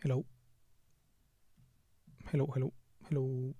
Hello. Hello, hello, hello.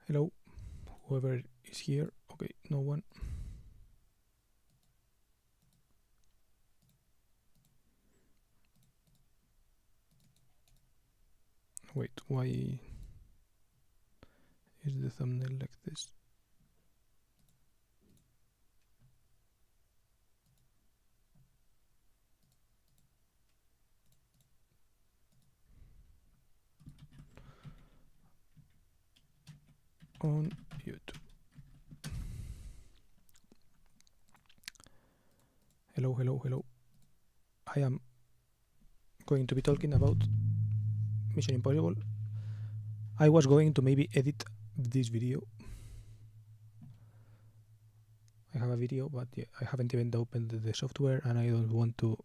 Hello. Whoever is here. Okay, no one. Wait, why is the thumbnail like this? On YouTube. Hello, hello, hello. I am going to be talking about Mission Impossible. I was going to maybe edit this video. I have a video, but yeah, I haven't even opened the software and I don't want to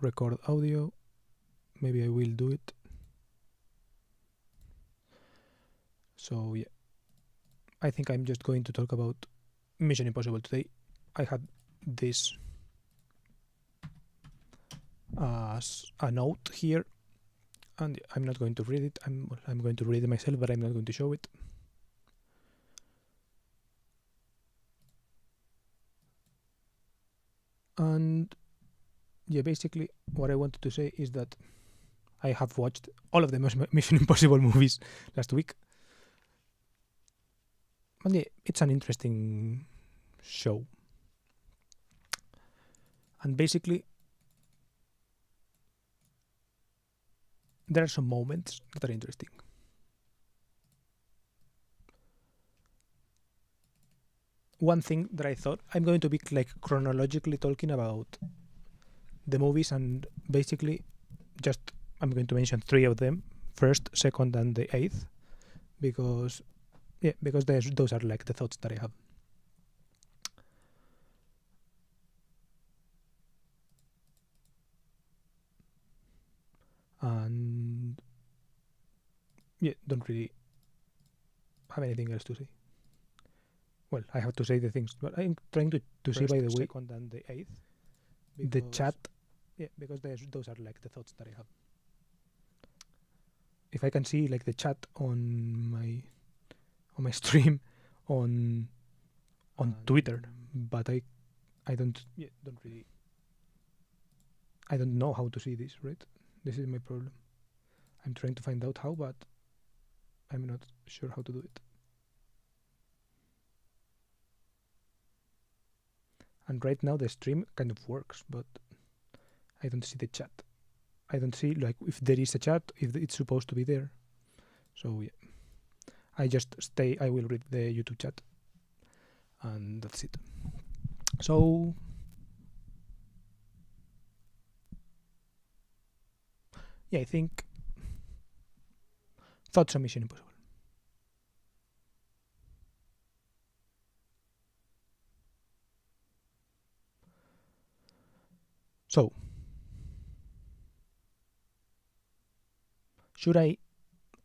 record audio. Maybe I will do it. So yeah, I think I'm just going to talk about Mission Impossible today. I had this as a note here, and I'm not going to read it. I'm going to read it myself, but I'm not going to show it. And yeah, basically what I wanted to say is that I have watched all of the Mission Impossible movies last week. And yeah, it's an interesting show. And basically, there are some moments that are interesting. One thing that I thought, I'm going to be like chronologically talking about the movies, and basically just I'm going to mention 3 of them, first, second, and the 8th, because those are like the thoughts that I have. And yeah, don't really have anything else to say. Well, I have to say the things, but I'm trying to see, by the way, second and the 8th, the chat. Yeah, because those are like the thoughts that I have. If I can see like the chat on my stream on Twitter, but I don't really, I don't know how to see this, right? This is my problem. I'm trying to find out how, but I'm not sure how to do it. And right now the stream kind of works, but I don't see the chat. I don't see like if there is a chat, if it's supposed to be there. So yeah, I will read the YouTube chat, and that's it. So yeah, I think thoughts on Mission Impossible. So, should I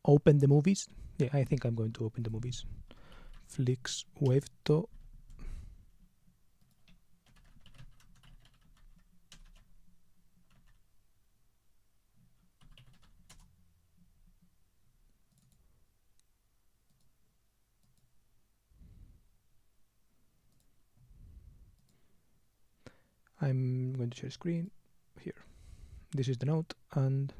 open the movies? Yeah, I think I'm going to open the movies. Flix Webto. I'm going to share screen here. This is the note, and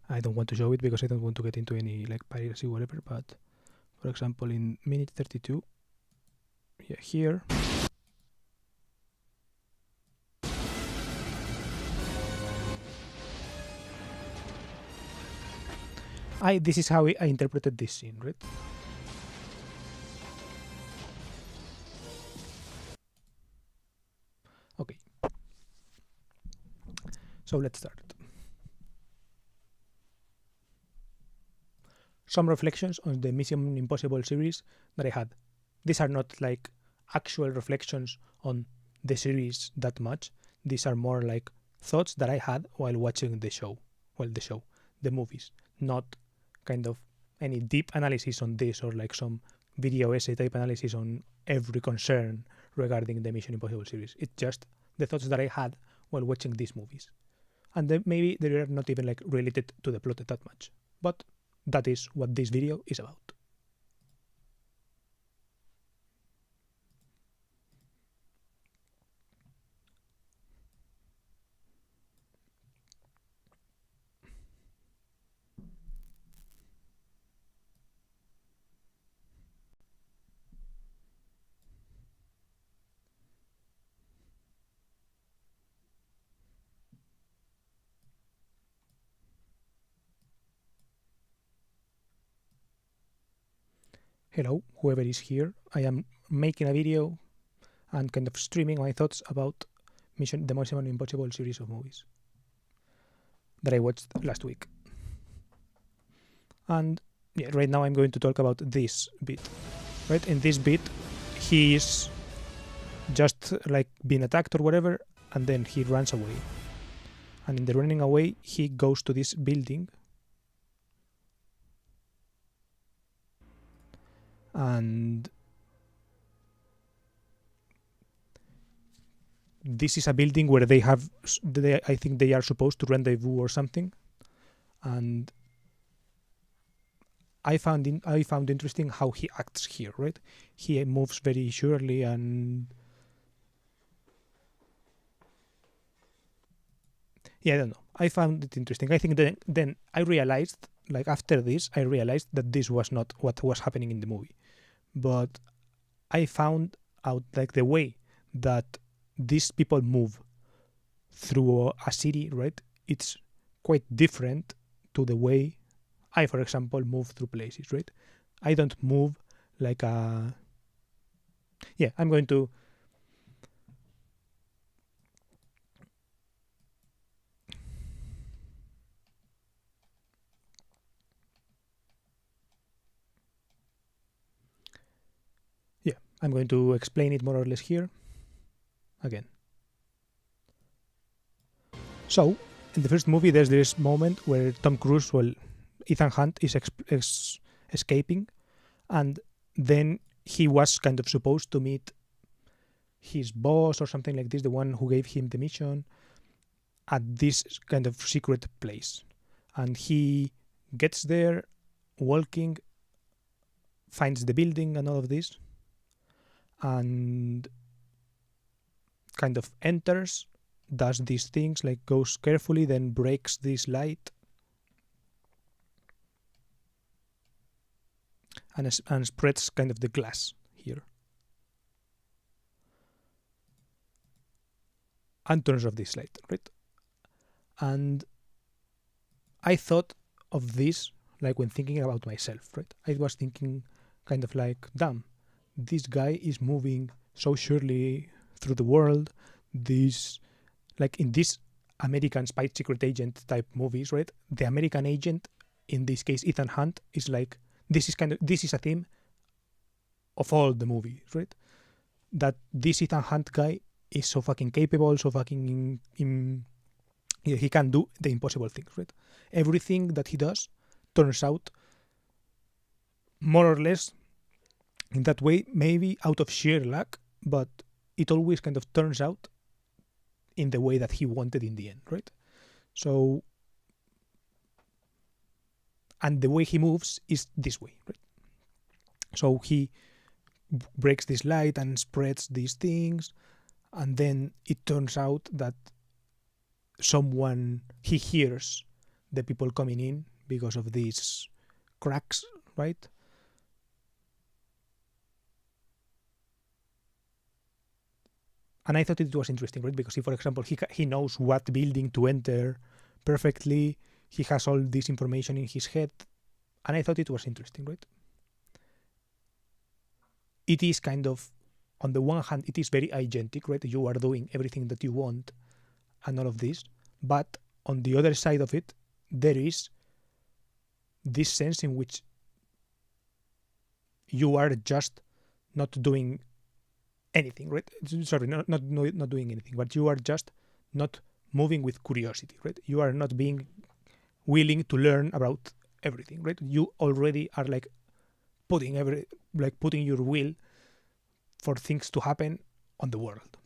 I don't want to show it because I don't want to get into any like piracy or whatever, but for example in minute 32, yeah, here this is how I interpreted this scene, right? Okay. So let's start. Some reflections on the Mission Impossible series that I had. These are not like actual reflections on the series that much. These are more like thoughts that I had while watching the show. Well, the movies. Not kind of any deep analysis on this or like some video essay type analysis on every concern regarding the Mission Impossible series. It's just the thoughts that I had while watching these movies. And then maybe they are not even like related to the plot that much. But that is what this video is about. Hello, whoever is here. I am making a video and kind of streaming my thoughts about the Mission Impossible series of movies that I watched last week. And yeah, right now I'm going to talk about this bit. Right, in this bit, he is just like being attacked or whatever, and then he runs away. And in the running away, he goes to this building. And this is a building where I think they are supposed to rendezvous or something. And I found interesting how he acts here, right? He moves very surely and yeah, I don't know. I found it interesting. I think then I realized, like after this, I realized that this was not what was happening in the movie. But I found out like the way that these people move through a city, right? It's quite different to the way I, for example, move through places, right? I don't move like a... Yeah, I'm going to... Yeah, I'm going to explain it more or less here. Again. So, in the first movie, there's this moment where Tom Cruise, Ethan Hunt is escaping, and then he was kind of supposed to meet his boss or something like this, the one who gave him the mission, at this kind of secret place. And he gets there, walking, finds the building and all of this, and kind of enters, does these things, like goes carefully, then breaks this light, and spreads kind of the glass here, and turns off this light, right? And I thought of this like when thinking about myself, right? I was thinking kind of like, damn, this guy is moving so surely through the world. This, like in this American spy secret agent type movies, right? The American agent, in this case Ethan Hunt, is like, this is a theme of all the movies, right? That this Ethan Hunt guy is so fucking capable, so fucking he can do the impossible things, right? Everything that he does turns out more or less in that way, maybe out of sheer luck, but it always kind of turns out in the way that he wanted in the end, right? So, and the way he moves is this way, right? So he breaks this light and spreads these things, and then it turns out that he hears the people coming in because of these cracks, right? And I thought it was interesting, right? Because for example, he knows what building to enter perfectly. He has all this information in his head, and I thought it was interesting, right? It is kind of, on the one hand, it is very agentic, right? You are doing everything that you want and all of this, but on the other side of it, there is this sense in which you are just not doing anything, right? Sorry, not doing anything, but you are just not moving with curiosity, right? You are not being willing to learn about everything, right? You already are like putting your will for things to happen on the world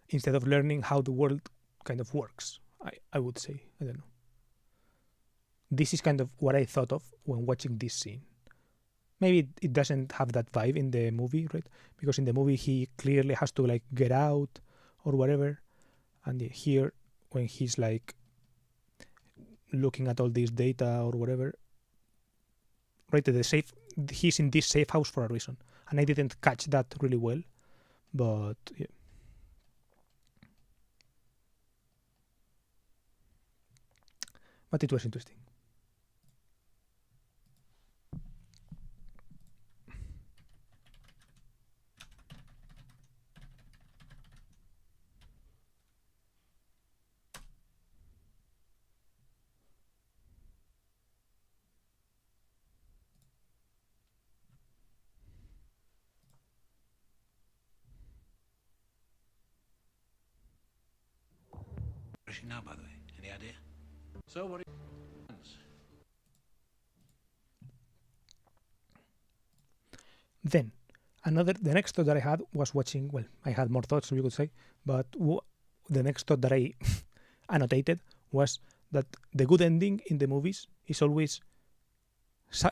instead of learning how the world kind of works. I would say, I don't know. This is kind of what I thought of when watching this scene. Maybe it doesn't have that vibe in the movie, right? Because in the movie he clearly has to like get out or whatever, and here when he's like looking at all this data or whatever, right? He's in this safe house for a reason, and I didn't catch that really well, but yeah. But it was interesting. Now, by the way, any idea? So what? Then, the next thought that I had was watching. Well, I had more thoughts, you could say, but the next thought that I annotated was that the good ending in the movies is always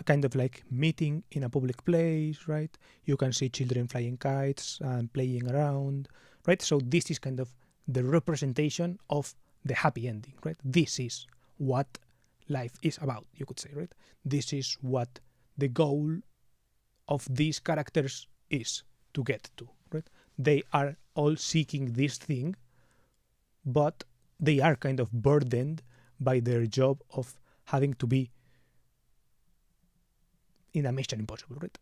kind of like meeting in a public place, right? You can see children flying kites and playing around, right? So this is kind of the representation of the happy ending, right? This is what life is about, you could say, right? This is what the goal of these characters is to get to, right? They are all seeking this thing, but they are kind of burdened by their job of having to be in a Mission Impossible, right?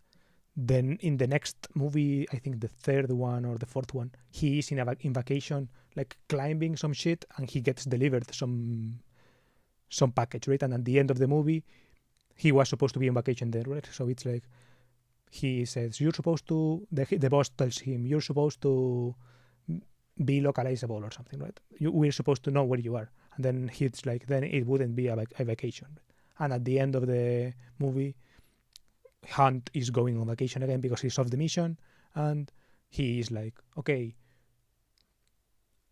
Then in the next movie, I think the third one or the fourth one, he is in vacation, like climbing some shit, and he gets delivered some package, right? And at the end of the movie, he was supposed to be on vacation there, right? So it's like he says, you're supposed to, the boss tells him, you're supposed to be localizable or something, right? We're supposed to know where you are. And then he's like, then it wouldn't be a vacation. And at the end of the movie, Hunt is going on vacation again because he's off the mission, and he is like, okay,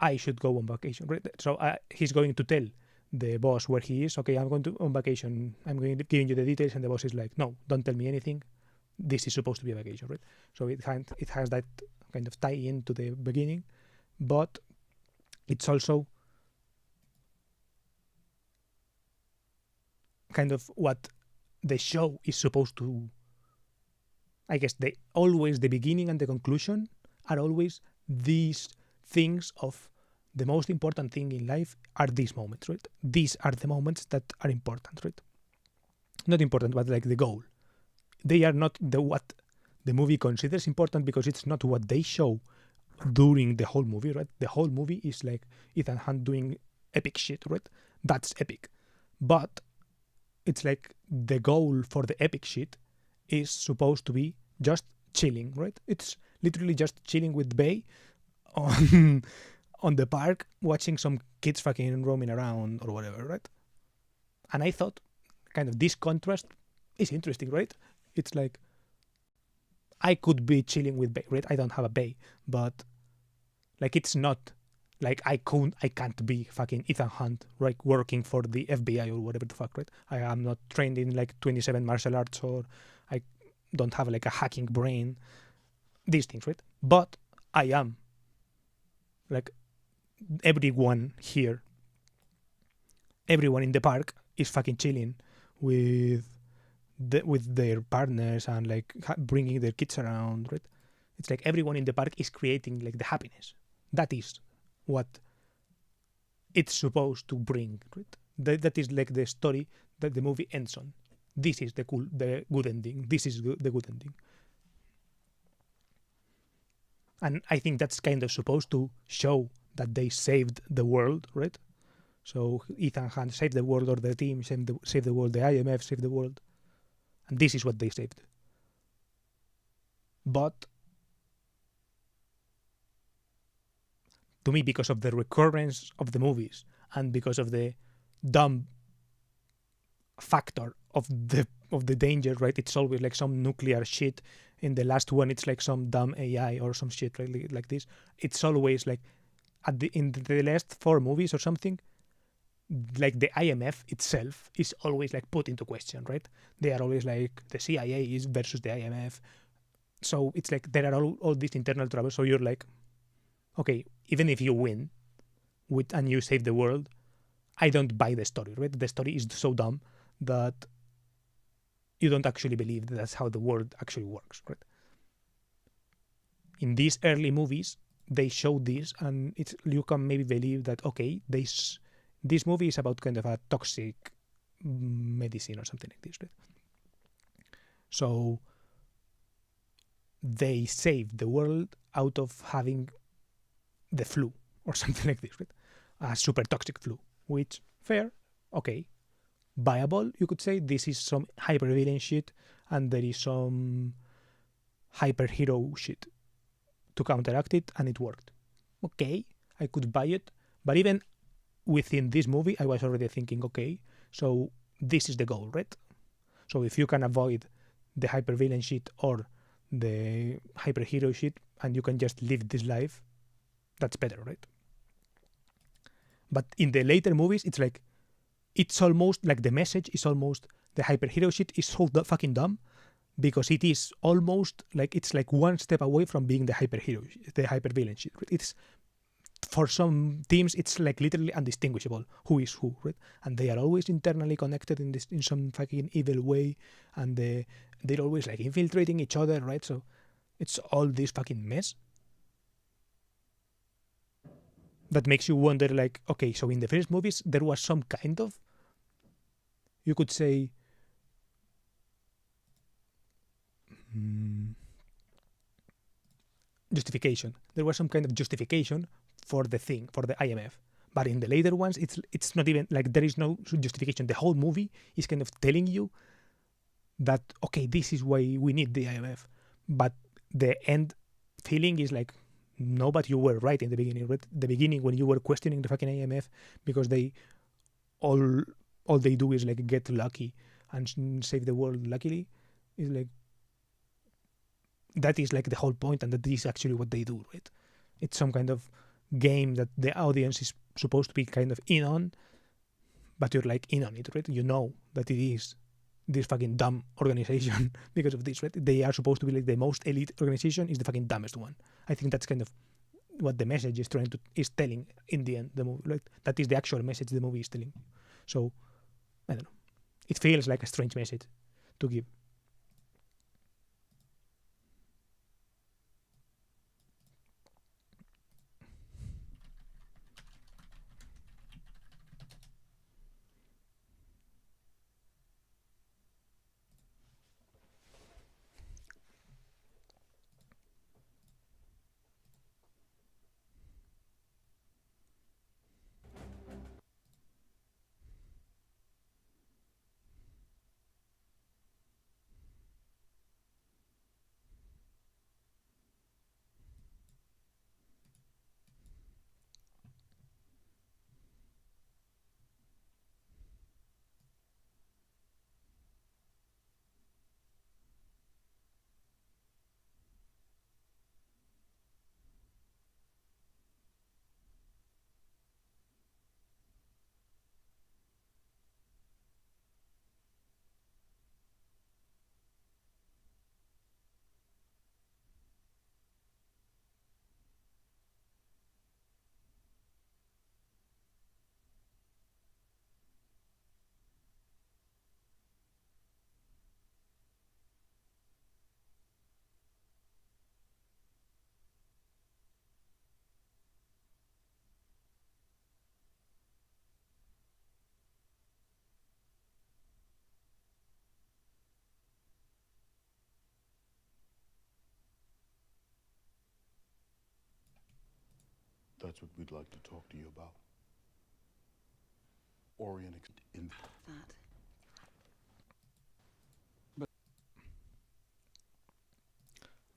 I should go on vacation, right? So he's going to tell the boss where he is. Okay, I'm going to on vacation. I'm going to giving you the details, and the boss is like, no, don't tell me anything. This is supposed to be a vacation, right? So it has that kind of tie in to the beginning, but it's also kind of what the show is supposed to. I guess always the beginning and the conclusion are always these things of the most important thing in life are these moments, right? These are the moments that are important, right? Not important, but like the goal. They are not what the movie considers important because it's not what they show during the whole movie, right? The whole movie is like Ethan Hunt doing epic shit, right? That's epic. But it's like the goal for the epic shit is supposed to be just chilling, right? It's literally just chilling with Bay on the park, watching some kids fucking roaming around or whatever, right? And I thought kind of this contrast is interesting, right? It's like I could be chilling with Bay, right? I don't have a Bay, but like it's not like I can't be fucking Ethan Hunt, right? Working for the FBI or whatever the fuck, right? I am not trained in like 27 martial arts, or I don't have like a hacking brain, these things, right? But I am like everyone here, everyone in the park is fucking chilling with their partners and like bringing their kids around, right? It's like everyone in the park is creating like the happiness. That is what it's supposed to bring, right? That is like the story that the movie ends on. this is the good ending. This is the good ending. And I think that's kind of supposed to show that they saved the world, right? So Ethan Hunt saved the world, or the team saved the world, the IMF saved the world. And this is what they saved. But to me, because of the recurrence of the movies and because of the dumb factor of the danger, right? It's always like some nuclear shit. In the last one, it's like some dumb AI or some shit, right? Like this. It's always like in the last 4 movies or something, like the IMF itself is always like put into question, right? They are always like the CIA is versus the IMF. So it's like there are all these internal troubles. So you're like, okay, even if you win and you save the world, I don't buy the story, right? The story is so dumb that you don't actually believe that that's how the world actually works, right? In these early movies, they show this, and you can maybe believe that, okay, this movie is about kind of a toxic medicine or something like this, right? So they saved the world out of having the flu or something like this, right? A super toxic flu, which, fair, okay, viable, you could say. This is some hyper-villain shit, and there is some hyper-hero shit to counteract it, and it worked. Okay, I could buy it, but even within this movie, I was already thinking, okay, so this is the goal, right? So if you can avoid the hyper-villain shit or the hyper-hero shit, and you can just live this life, that's better, right? But in the later movies, it's like, it's almost like the message is almost the hyper-hero shit is so fucking dumb, because it is almost like it's like one step away from being the hyper-hero, the hyper-villain shit. Right? It's, for some teams, it's like literally undistinguishable who is who, right? And they are always internally connected in some fucking evil way, and they're always like infiltrating each other, right? So it's all this fucking mess that makes you wonder, like, okay, so in the first movies there was some kind of, you could say, justification. There was some kind of justification for the thing, for the IMF. But in the later ones, it's not even like there is no justification. The whole movie is kind of telling you that, okay, this is why we need the IMF. But the end feeling is like, no, but you were right in the beginning. Right? The beginning, when you were questioning the fucking IMF, because they all they do is like get lucky and save the world luckily, is like, that is like the whole point, and that is actually what they do, right? It's some kind of game that the audience is supposed to be kind of in on, but you're like in on it, right? You know that it is this fucking dumb organization because of this, right? They are supposed to be like the most elite organization, is the fucking dumbest one. I think that's kind of what the message is telling in the end, the movie. Like, that is the actual message the movie is telling. So, I don't know. It feels like a strange message to give. That's what we'd like to talk to you about. Orient in That.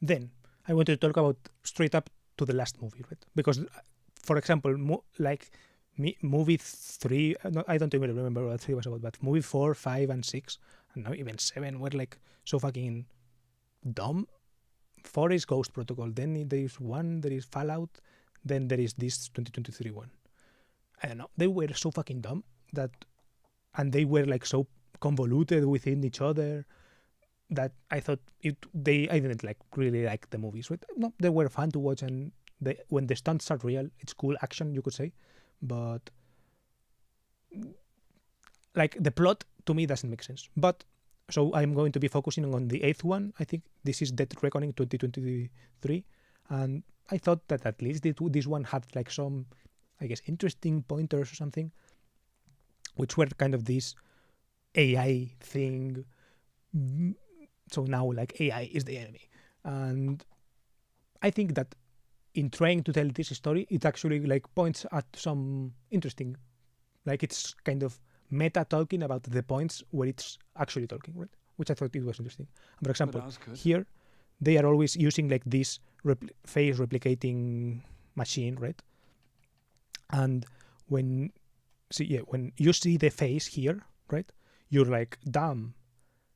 Then I want to talk about straight up to the last movie, right? Because, for example, movie 3, I don't even remember what 3 was about, but movie 4, 5, and 6, and now even 7 were like so fucking dumb. 4 is Ghost Protocol, then there is 1, there is Fallout, then there is this 2023 one. I don't know. They were so fucking dumb and they were like so convoluted within each other that I thought I didn't really like the movies. Right? No, they were fun to watch, and when the stunts are real, it's cool action, you could say. But like the plot to me doesn't make sense. But so I'm going to be focusing on the 8th one. I think this is Dead Reckoning 2023, and I thought that at least this one had like some, I guess, interesting pointers or something, which were kind of this AI thing. So now like AI is the enemy. And I think that in trying to tell this story, it actually like points at some interesting, like it's kind of meta talking about the points where it's actually talking, right? Which I thought it was interesting. For example, here they are always using like this face replicating machine, right? And when you see the face here, right, you're like, damn,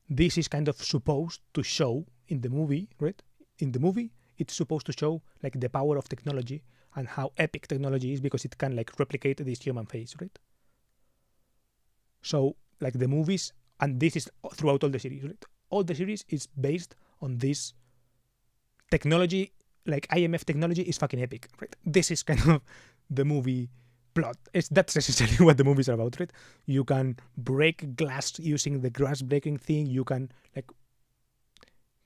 this is kind of supposed to show in the movie, right? In the movie, it's supposed to show like the power of technology and how epic technology is because it can like replicate this human face, right? So like the movies, and this is throughout all the series, right? All the series is based on this technology, like IMF technology is fucking epic, right? This is kind of the movie plot. That's essentially what the movies are about, right? You can break glass using the glass breaking thing. You can like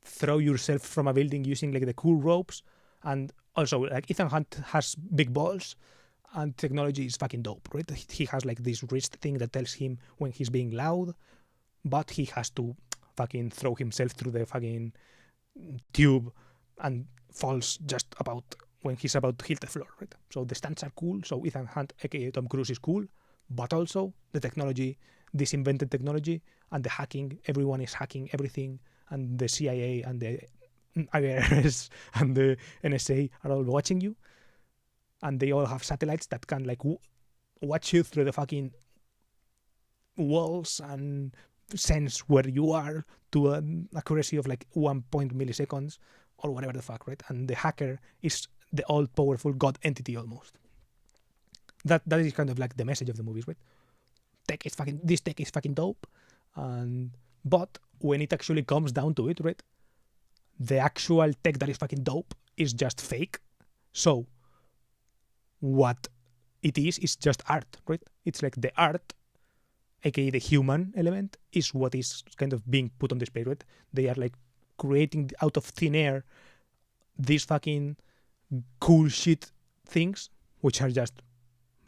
throw yourself from a building using like the cool ropes, and also like Ethan Hunt has big balls, and technology is fucking dope, right? He has like this wrist thing that tells him when he's being loud, but he has to fucking throw himself through the fucking tube and falls just about when he's about to hit the floor, right? So the stunts are cool. So Ethan Hunt, aka Tom Cruise, is cool, but also the technology, this invented technology, and the hacking. Everyone is hacking everything, and the CIA and the IRS and the NSA are all watching you, and they all have satellites that can like watch you through the fucking walls and sense where you are to an accuracy of like 1 milliseconds or whatever the fuck, right? And the hacker is the all-powerful god entity almost. That is kind of like the message of the movies, right? This tech is fucking dope, but when it actually comes down to it, right, the actual tech that is fucking dope is just fake. So what it is just art, right? It's like the art, aka the human element, is what is kind of being put on display, right? They are like creating out of thin air these fucking cool shit things, which are just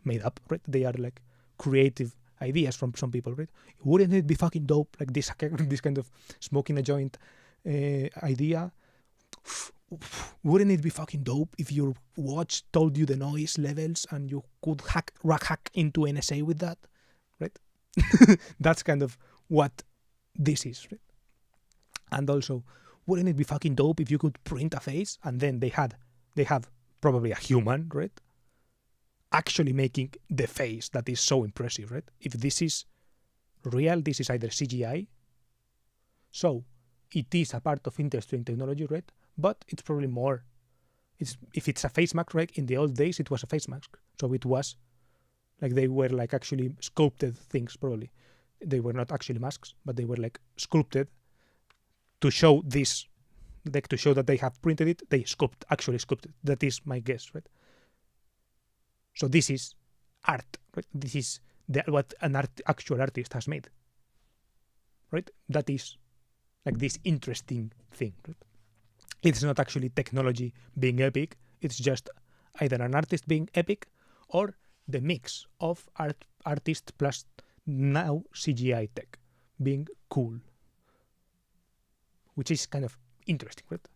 made up, right? They are like creative ideas from some people, right? Wouldn't it be fucking dope, like this kind of smoking a joint idea? Wouldn't it be fucking dope if your watch told you the noise levels and you could hack into NSA with that, right? That's kind of what this is, right? And also, wouldn't it be fucking dope if you could print a face and then they have probably a human, right, actually making the face that is so impressive, right? If this is real, this is either CGI, so it is a part of interesting technology, right? But it's probably more, if it's a face mask, right? In the old days, it was a face mask, so it was like they were like actually sculpted things. Probably they were not actually masks, but they were like sculpted to show this, like to show that they have printed it. They actually sculpted. That is my guess, right? So this is art, right? This is what an actual artist has made, right? That is like this interesting thing, right? It's not actually technology being epic. It's just either an artist being epic or the mix of artist plus now CGI tech being cool, which is kind of interesting, right?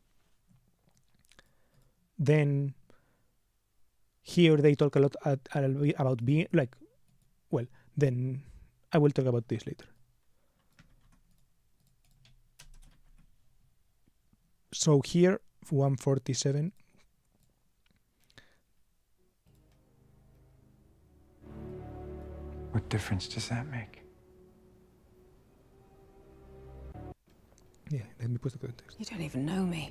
Then here they talk a lot about being like, well, then I will talk about this later. So here, 147. What difference does that make? Yeah, let me put the context. You don't even know me.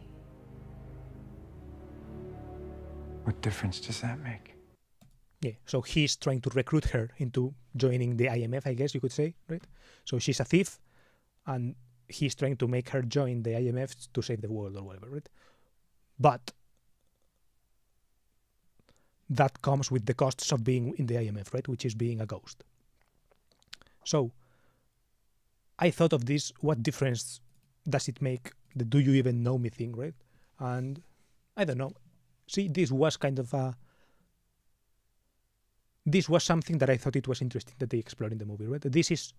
What difference does that make? Yeah, so he's trying to recruit her into joining the IMF, I guess you could say, right? So she's a thief, and he's trying to make her join the IMF to save the world or whatever, right? But that comes with the costs of being in the IMF, right? Which is being a ghost. So I thought of this, what difference does it make, the do you even know me thing, right? And I don't know. See, this was kind of this was something that I thought it was interesting that they explored in the movie, right? This is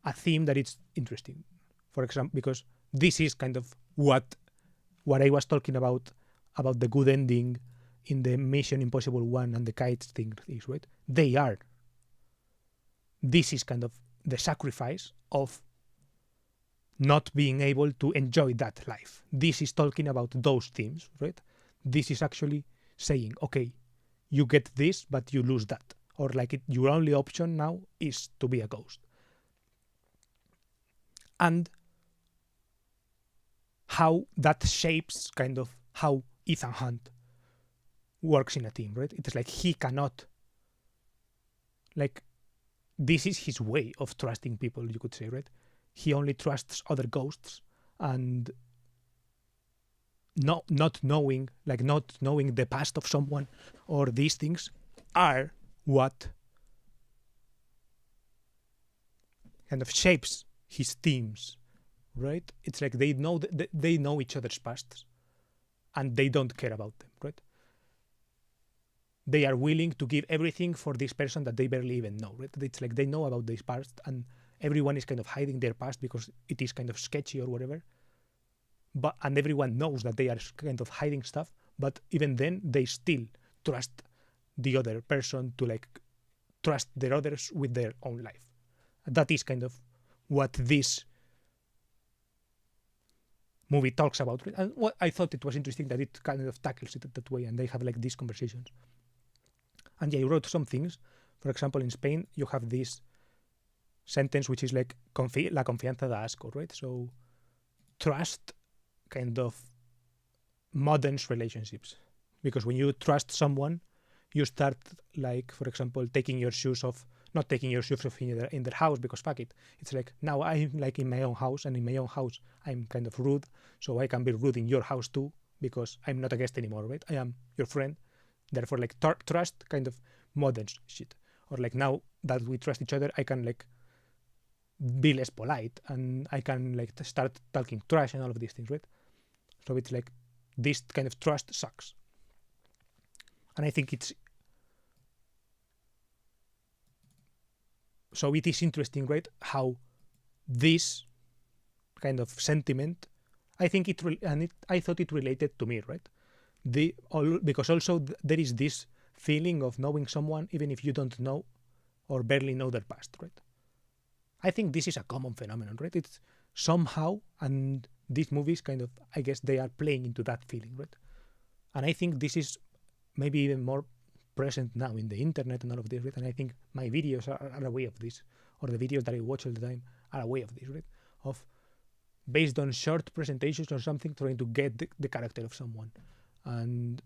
a theme that is interesting, for example, because this is kind of what I was talking about the good ending in the Mission Impossible 1 and the kites thing is, right? This is kind of the sacrifice of not being able to enjoy that life. This is talking about those themes, right? This is actually saying, okay, you get this, but you lose that. Or like your only option now is to be a ghost. And how that shapes kind of how Ethan Hunt works in a team, right? It's like he cannot, like, this is his way of trusting people, you could say, right? He only trusts other ghosts, and not knowing the past of someone or these things are what kind of shapes his teams, right? It's like they know each other's pasts, and they don't care about them, right? They are willing to give everything for this person that they barely even know, right? It's like they know about this past, and everyone is kind of hiding their past because it is kind of sketchy or whatever. And everyone knows that they are kind of hiding stuff, but even then they still trust the other person to like trust their others with their own life. That is kind of what this movie talks about. And what I thought it was interesting that it kind of tackles it that way, and they have like these conversations. And yeah, I wrote some things. For example, in Spain, you have this sentence which is like la confianza da asco, right? So trust kind of modern relationships, because when you trust someone, you start like, for example, not taking your shoes off in their house because fuck it. It's like now I'm like in my own house, and in my own house I'm kind of rude, so I can be rude in your house too because I'm not a guest anymore, right? I am your friend. Therefore, like trust kind of modern shit. Or like now that we trust each other, I can like be less polite, and I can like start talking trash and all of these things, right? So it's like this kind of trust sucks. And I think it is interesting, right? How this kind of sentiment, I think I thought it related to me, right? Because also there is this feeling of knowing someone even if you don't know or barely know their past, right? I think this is a common phenomenon, right? It's somehow, and these movies kind of, I guess they are playing into that feeling, right? And I think this is maybe even more present now in the internet and all of this, right? And I think my videos are a way of this, or the videos that I watch all the time are a way of this, right? Of based on short presentations or something, trying to get the character of someone. And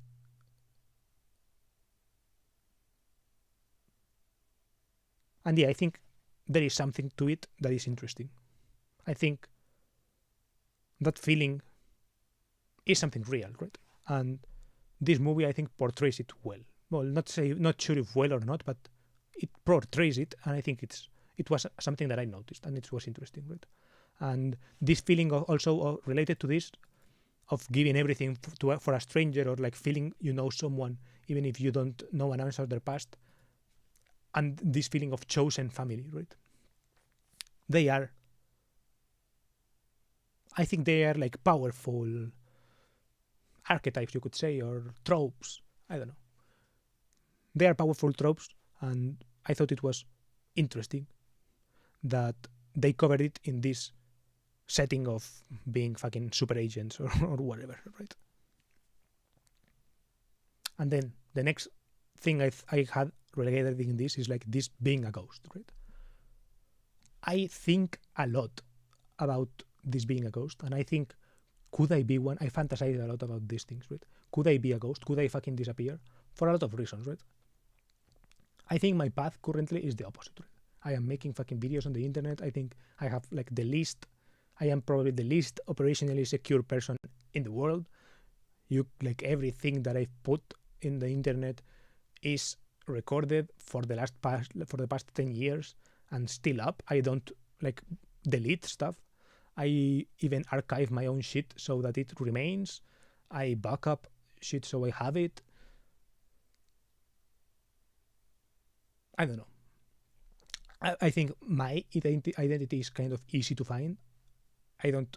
yeah, I think there is something to it that is interesting. I think that feeling is something real, right? And this movie, I think, portrays it well. Well, not sure if well or not, but it portrays it, and I think it was something that I noticed, and it was interesting, right? And this feeling also related to this, of giving everything for a stranger, or like feeling you know someone even if you don't know an answer of their past, and this feeling of chosen family, right? I think they are like powerful archetypes, you could say, or tropes. I don't know. they are powerful tropes, and I thought it was interesting that they covered it in this setting of being fucking super agents or whatever, right? And then the next thing I had relegated in this is like this being a ghost, right? I think a lot about this being a ghost, and I think, could I be one? I fantasize a lot about these things, right? Could I be a ghost? Could I fucking disappear? For a lot of reasons, right? I think my path currently is the opposite, right? I am making fucking videos on the internet. I think I have like I am probably the least operationally secure person in the world. Everything that I've put in the internet is recorded for the past 10 years and still up. I don't like delete stuff. I even archive my own shit so that it remains. I back up shit so I have it. I don't know. I think my identity is kind of easy to find. I don't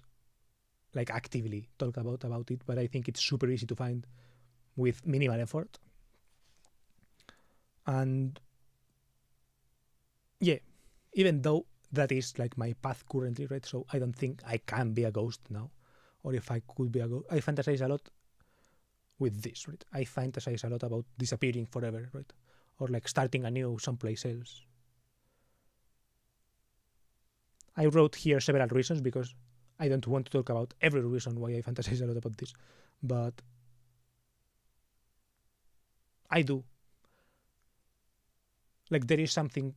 like actively talk about it, but I think it's super easy to find with minimal effort. And yeah, even though that is like my path currently, right? So I don't think I can be a ghost now, or if I could be a ghost, I fantasize a lot with this, right? I fantasize a lot about disappearing forever, right? Or like starting anew someplace else. I wrote here several reasons because I don't want to talk about every reason why I fantasize a lot about this, but I do. Like there is something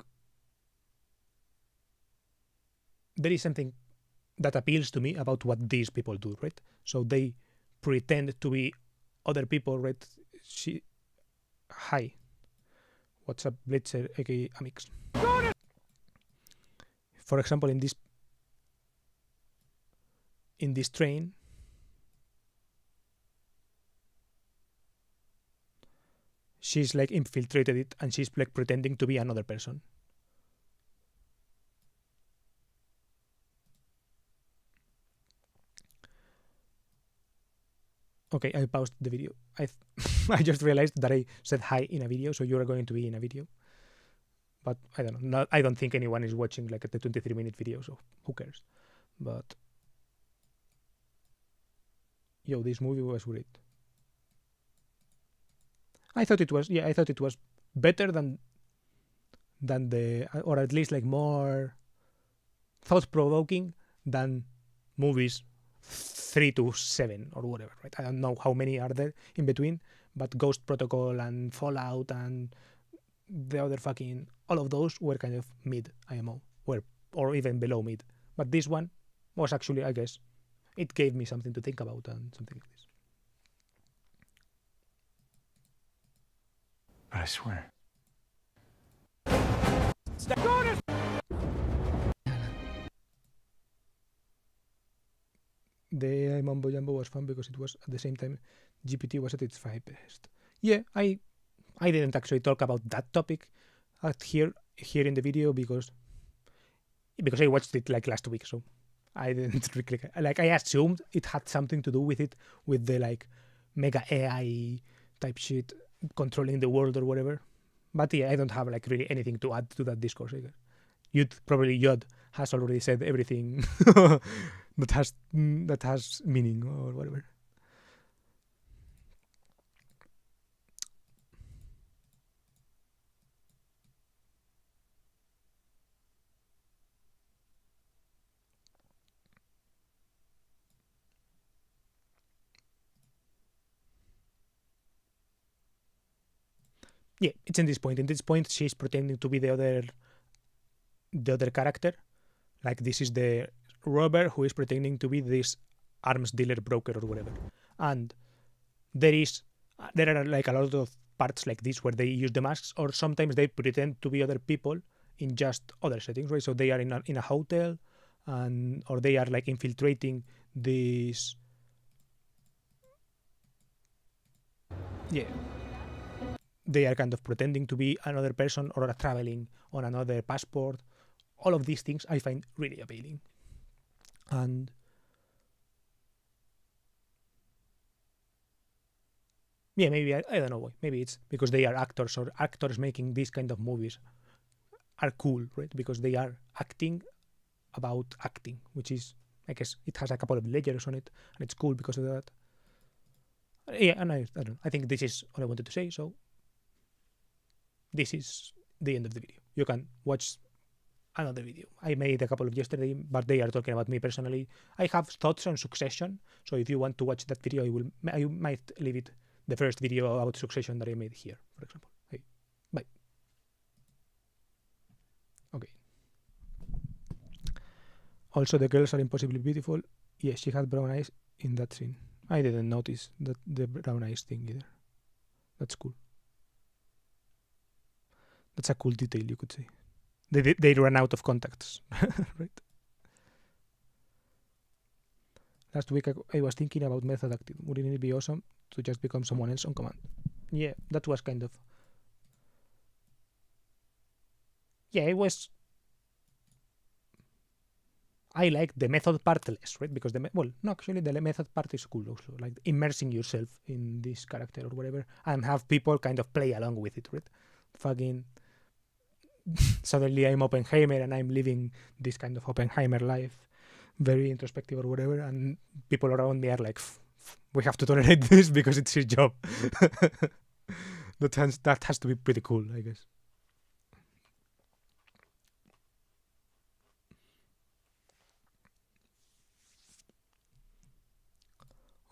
that appeals to me about what these people do, right? So they pretend to be other people, right? Hi. What's up, Blitzer, aka Amix? For example, in this train, she's like infiltrated it and she's like pretending to be another person. Okay, I paused the video. I just realized that I said hi in a video, so you are going to be in a video. But I don't know. I don't think anyone is watching like the 23-minute video, so who cares? But yo, this movie was great. I thought it was better than the, or at least like more thought-provoking than movies 3 to 7 or whatever, right? I don't know how many are there in between, but Ghost Protocol and Fallout and the other fucking, all of those were kind of mid IMO, or even below mid. But this one was actually, I guess, it gave me something to think about and something like this. But I swear. The Mumbo Jumbo was fun because it was at the same time GPT was at its finest. Yeah, I didn't actually talk about that topic here in the video because I watched it like last week, so I didn't like, I assumed it had something to do with it, with the like mega AI type shit controlling the world or whatever. But yeah, I don't have like really anything to add to that discourse either. Yod has already said everything that has meaning or whatever. Yeah, it's in this point. In this point, she's pretending to be the other character. Like this is the robber who is pretending to be this arms dealer broker or whatever. And there are like a lot of parts like this where they use the masks, or sometimes they pretend to be other people in just other settings, right? So they are in a hotel, or they are like infiltrating this. Yeah. They are kind of pretending to be another person or are traveling on another passport. All of these things I find really appealing. And Yeah, maybe I don't know why. Maybe it's because they are actors, or actors making these kind of movies are cool, right? Because they are acting about acting, which is, I guess, it has a couple of layers on it, and it's cool because of that. Yeah, and I don't know. I think this is all I wanted to say. So this is the end of the video. You can watch another video. I made a couple of yesterday, but they are talking about me personally. I have thoughts on Succession, so if you want to watch that video, I might leave it the first video about Succession that I made here, for example. Hey, bye. Okay. Also, the girls are impossibly beautiful. Yes, she had brown eyes in that scene. I didn't notice that the brown eyes thing either. That's cool. That's a cool detail, you could say. They ran out of contacts, right? Last week I was thinking about method acting. Wouldn't it be awesome to just become someone else on command? Yeah, that was kind of... Yeah, it was... I like the method part less, right? Because actually the method part is cool also, like immersing yourself in this character or whatever, and have people kind of play along with it, right? Fucking suddenly I'm Oppenheimer and I'm living this kind of Oppenheimer life, very introspective or whatever, and people around me are like, we have to tolerate this because it's his job. That has to be pretty cool, I guess.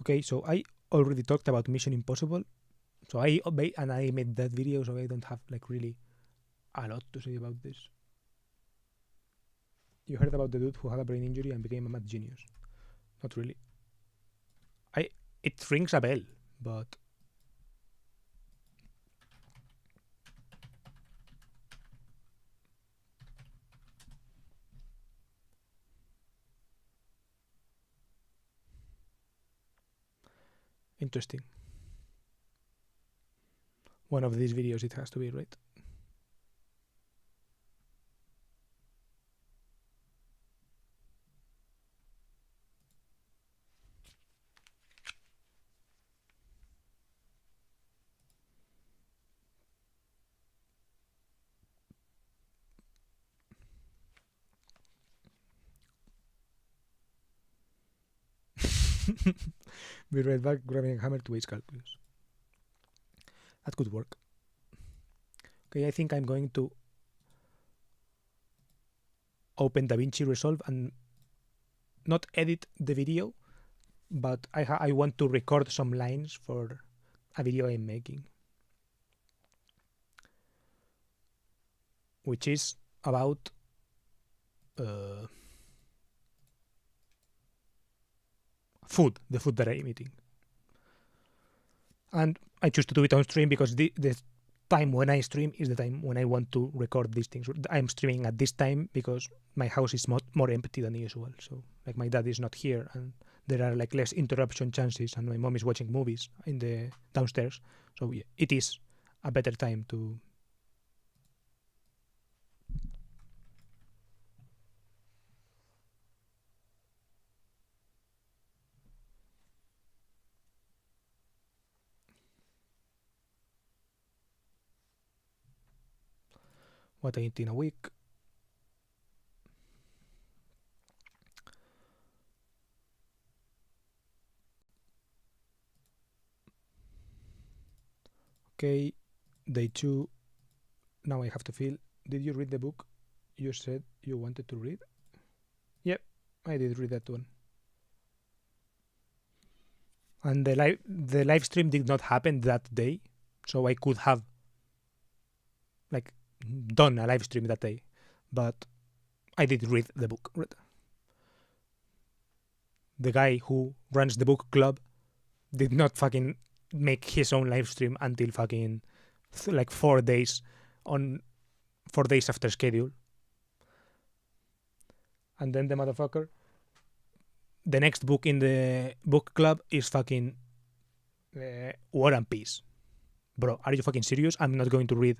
Okay, so I already talked about Mission Impossible. So I made that video, so I don't have like really a lot to say about this. You heard about the dude who had a brain injury and became a mad genius. Not really. It rings a bell, but interesting. One of these videos it has to be, right? Be right back, grabbing a hammer to ace calculus. That could work. Okay, I think I'm going to open DaVinci Resolve and not edit the video, but I want to record some lines for a video I'm making, which is about food, the food that I'm eating. And I choose to do it on stream because the time when I stream is the time when I want to record these things. I'm streaming at this time because my house is more empty than usual. So like my dad is not here and there are like less interruption chances, and my mom is watching movies in the downstairs. So yeah, it is a better time to... What I eat in a week. Okay, day 2. Now I have to feel. Did you read the book you said you wanted to read? Yep, I did read that one. And the live stream did not happen that day, so I could have like done a live stream that day, but I did read the book. The guy who runs the book club did not fucking make his own live stream until fucking like 4 days after schedule. And then the motherfucker, the next book in the book club is fucking War and Peace. Bro, are you fucking serious? I'm not going to read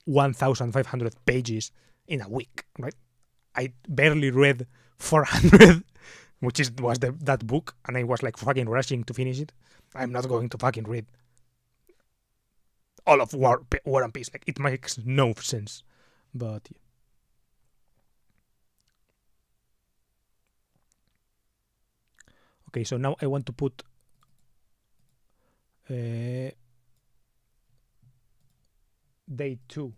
1,500 pages in a week, right? I barely read 400 which was that book, and I was like fucking rushing to finish it. I'm not going to fucking read all of War and Peace. Like, it makes no sense. But yeah. Okay, so now I want to put day 2.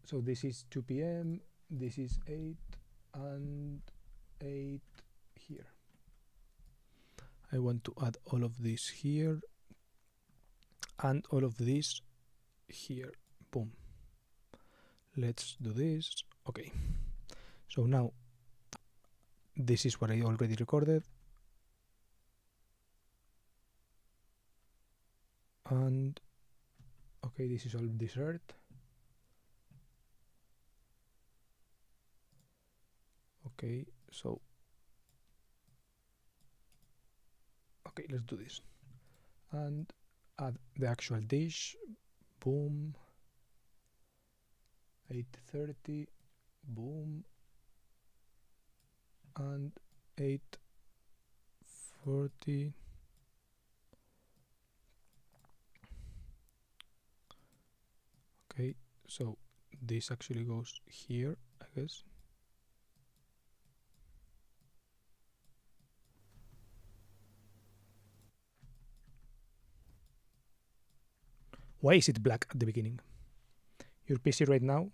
So this is 2 p.m. This is 8 and 8 here. I want to add all of this here and all of this here. Boom. Let's do this. Okay. So now this is what I already recorded. And okay, this is all dessert. Okay, so okay, let's do this and add the actual dish. Boom. 8:30. Boom. And 8:40. Okay, so this actually goes here, I guess. Why is it black at the beginning? Your PC right now?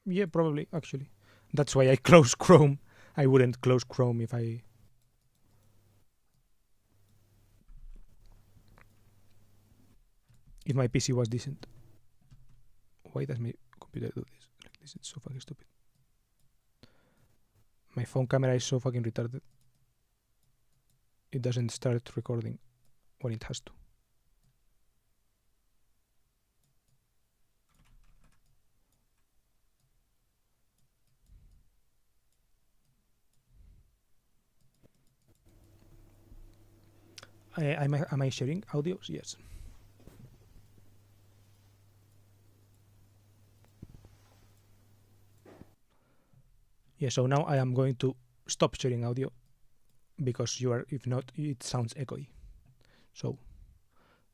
Yeah, probably, actually. That's why I close Chrome. I wouldn't close Chrome if my PC was decent. Why does my computer do this? Like, this is so fucking stupid. My phone camera is so fucking retarded. It doesn't start recording when it has to. Am I sharing audios? Yes. Yeah, so now I am going to stop sharing audio because if not, it sounds echoey. So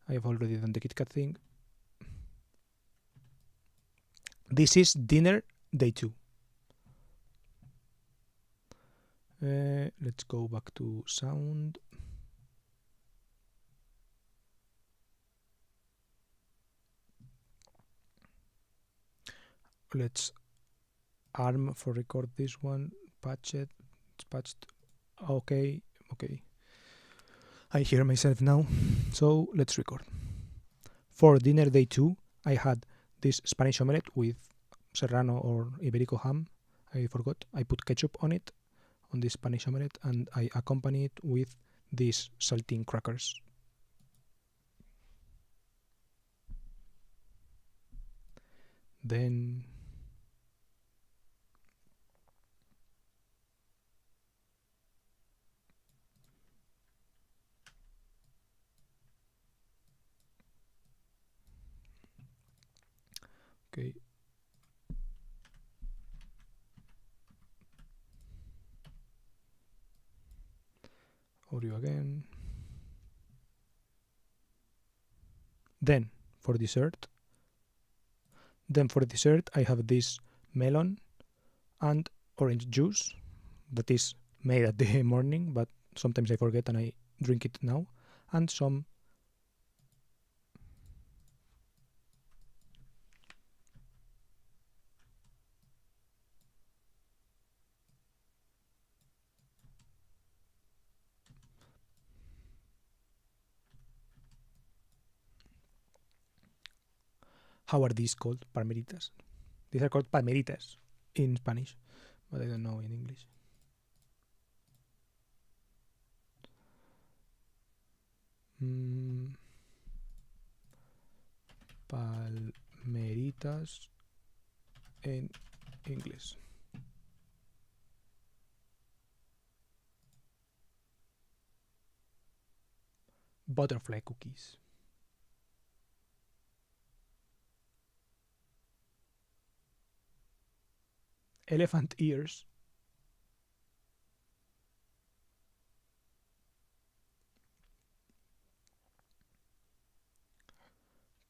I have already done the KitKat thing. This is dinner day 2. Let's go back to sound. Let's ARM for record this one. Patch it. It's patched. Okay. I hear myself now. So let's record. For dinner day 2, I had this Spanish omelette with serrano or Iberico ham. I forgot. I put ketchup on it, on this Spanish omelette, and I accompany it with these saltine crackers. Then okay. Audio again. Then for dessert, I have this melon and orange juice that is made at the morning, but sometimes I forget and I drink it now, and some how are these called? Palmeritas. These are called palmeritas in Spanish, but I don't know in English. Palmeritas en English. Butterfly cookies. elephant ears.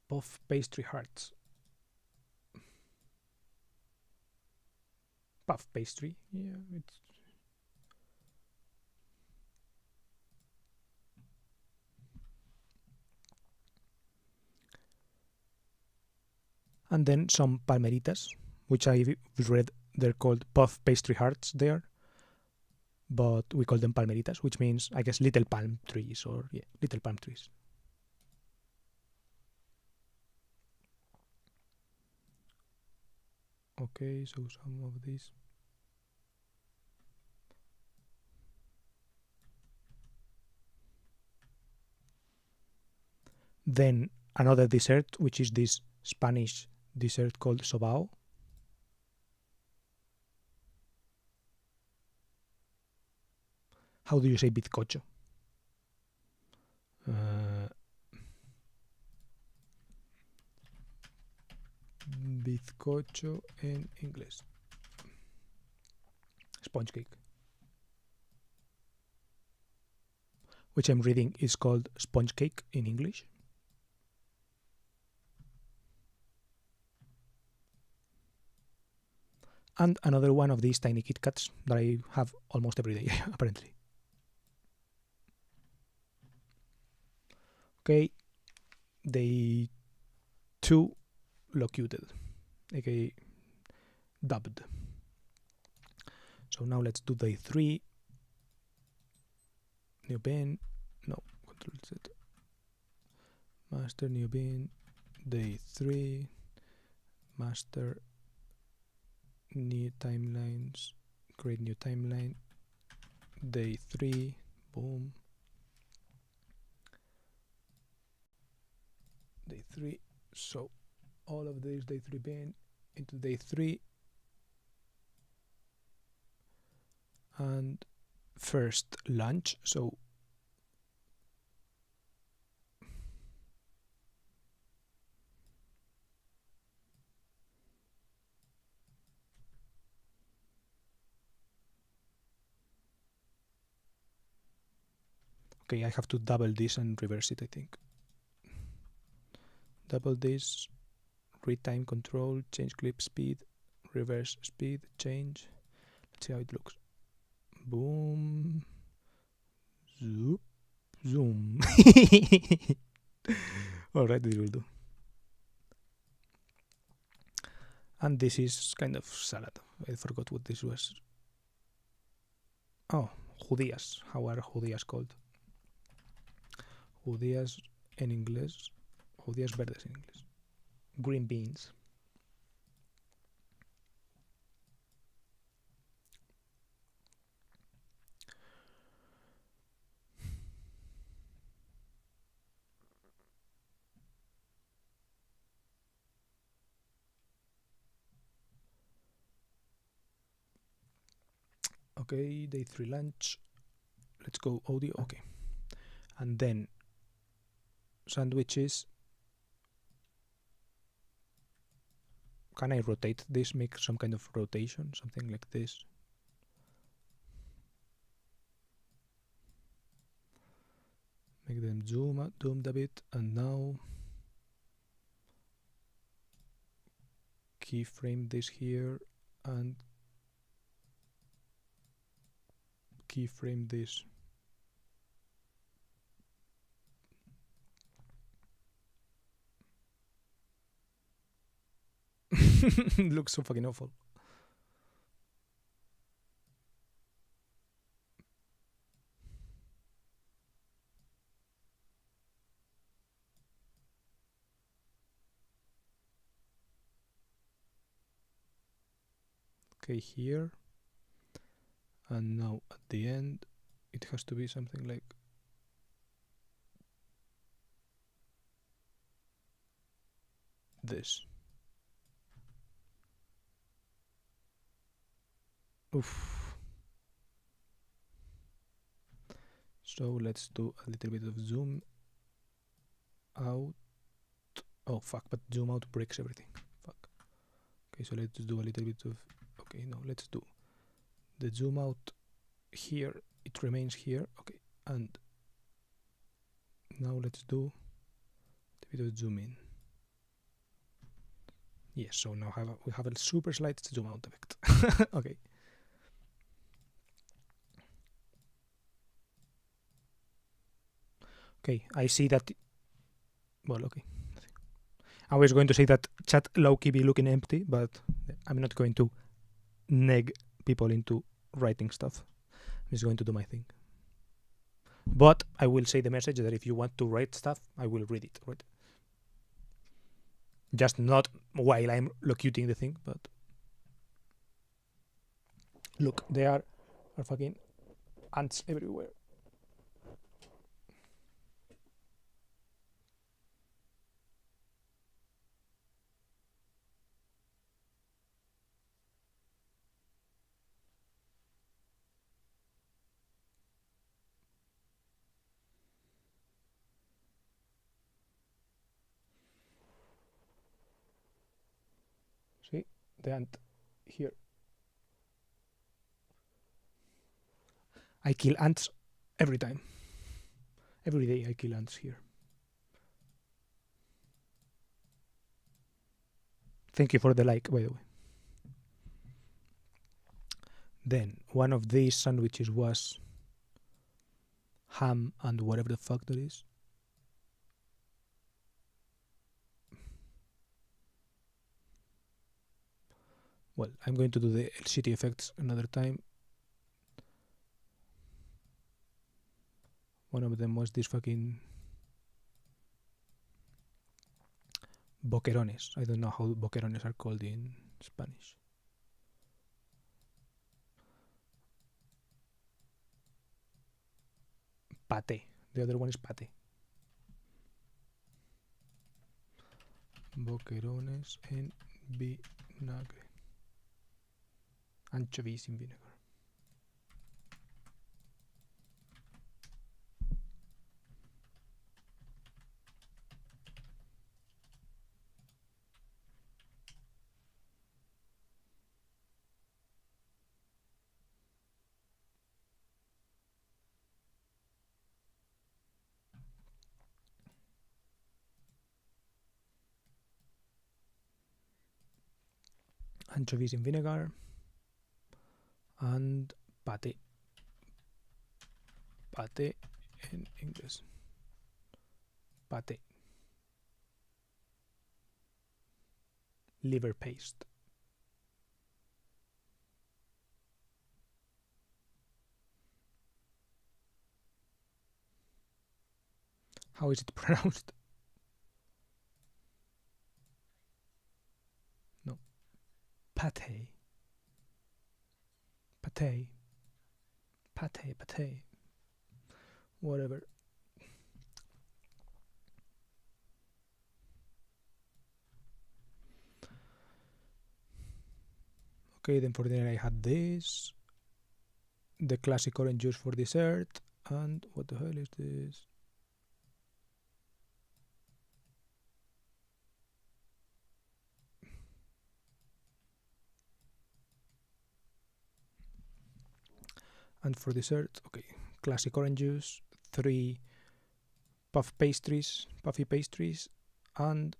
Puff pastry hearts. Puff pastry. Yeah, it's and then some palmeritas, which I read they're called puff pastry hearts there, but we call them palmeritas, which means I guess little palm trees or yeah, little palm trees. Okay, so some of these. Then another dessert, which is this Spanish dessert called sobao. How do you say bizcocho? Bizcocho en inglés. Sponge cake. Which I'm reading is called sponge cake in English. And another one of these tiny Kit Kats that I have almost every day, apparently. Okay, day 2 locuted, aka dubbed. So now let's do day 3. New bin, no, Control Z. Master new bin, day 3, master new timelines, create new timeline, day 3, boom. Day 3, so all of these day 3 bin into day 3 and first lunch, so okay, I have to double this and reverse it, I think. Double this, read time control, change clip speed, reverse speed, change. Let's see how it looks. Boom. Zoop. Zoom. Alright, it will do. And this is kind of salad. I forgot what this was. Oh, judías. How are judías called? Judías en inglés. Judías verdes en inglés. Green beans. Okay, day 3 lunch. Let's go audio. Okay. And then sandwiches. Can I rotate this? Make some kind of rotation? Something like this. Make them zoomed a bit. And now keyframe this here and keyframe this. Looks so fucking awful. Okay, here. And now at the end, it has to be something like this. Oof. So let's do a little bit of zoom out. Oh fuck, but zoom out breaks everything. Fuck. Okay, so let's do a little bit of, okay. Okay, no, let's do the zoom out here. It remains here. Okay, and now let's do the bit of zoom in. Yes, so now we have a super slight zoom out effect. Okay. Okay, I see that. Well, okay. I was going to say that chat low-key be looking empty, but I'm not going to neg people into writing stuff. I'm just going to do my thing. But I will say the message that if you want to write stuff, I will read it, right? Just not while I'm locuting the thing, but look, there are fucking ants everywhere. See the ant here. I kill ants every time. Every day I kill ants here. Thank you for the like, by the way. Then one of these sandwiches was ham and whatever the fuck that is. Well, I'm going to do the LCD effects another time. One of them was this fucking boquerones. I don't know how boquerones are called in Spanish. Pate. The other one is pate. Boquerones en vinagre. Anchovies in vinegar. Anchovies in vinegar and pate. Pate in English. Pate. Liver paste. How is it pronounced? No. Pate. Pate. Pate. Pate. Whatever. Okay, then for dinner I had this. The classic orange juice for dessert. And what the hell is this? And for dessert, okay, classic orange juice, 3 puffy pastries, and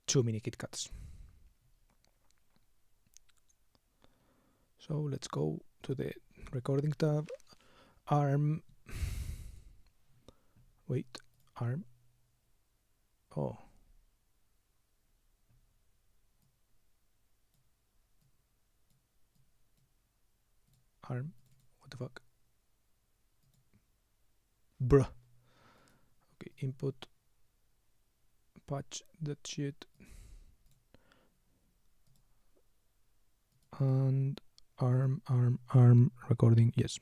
2 mini Kit Kats. So let's go to the recording tab. Arm. Wait, arm. Oh. Arm. What the fuck? Bruh. Okay, input. Patch that shit. And arm recording, yes.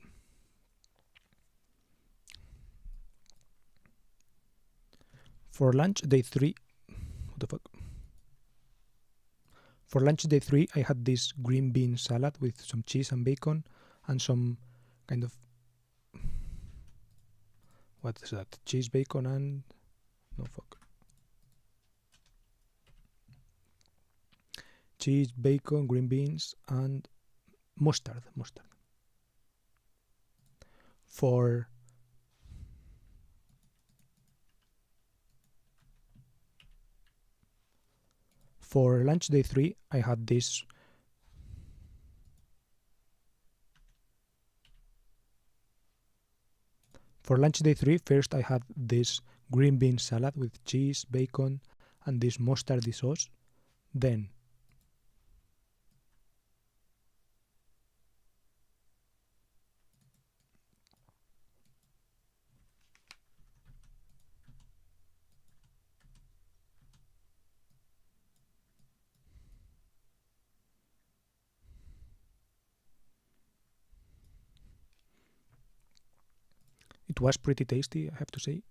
For lunch, day 3. What the fuck? For lunch, day 3, I had this green bean salad with some cheese and bacon and some kind of. What is that? Cheese, bacon, and. No fuck. cheese, bacon, green beans, and mustard. For lunch day 3, I had this. For lunch day 3, first I had this green bean salad with cheese, bacon, and this mustardy sauce. Then it was pretty tasty, I have to say.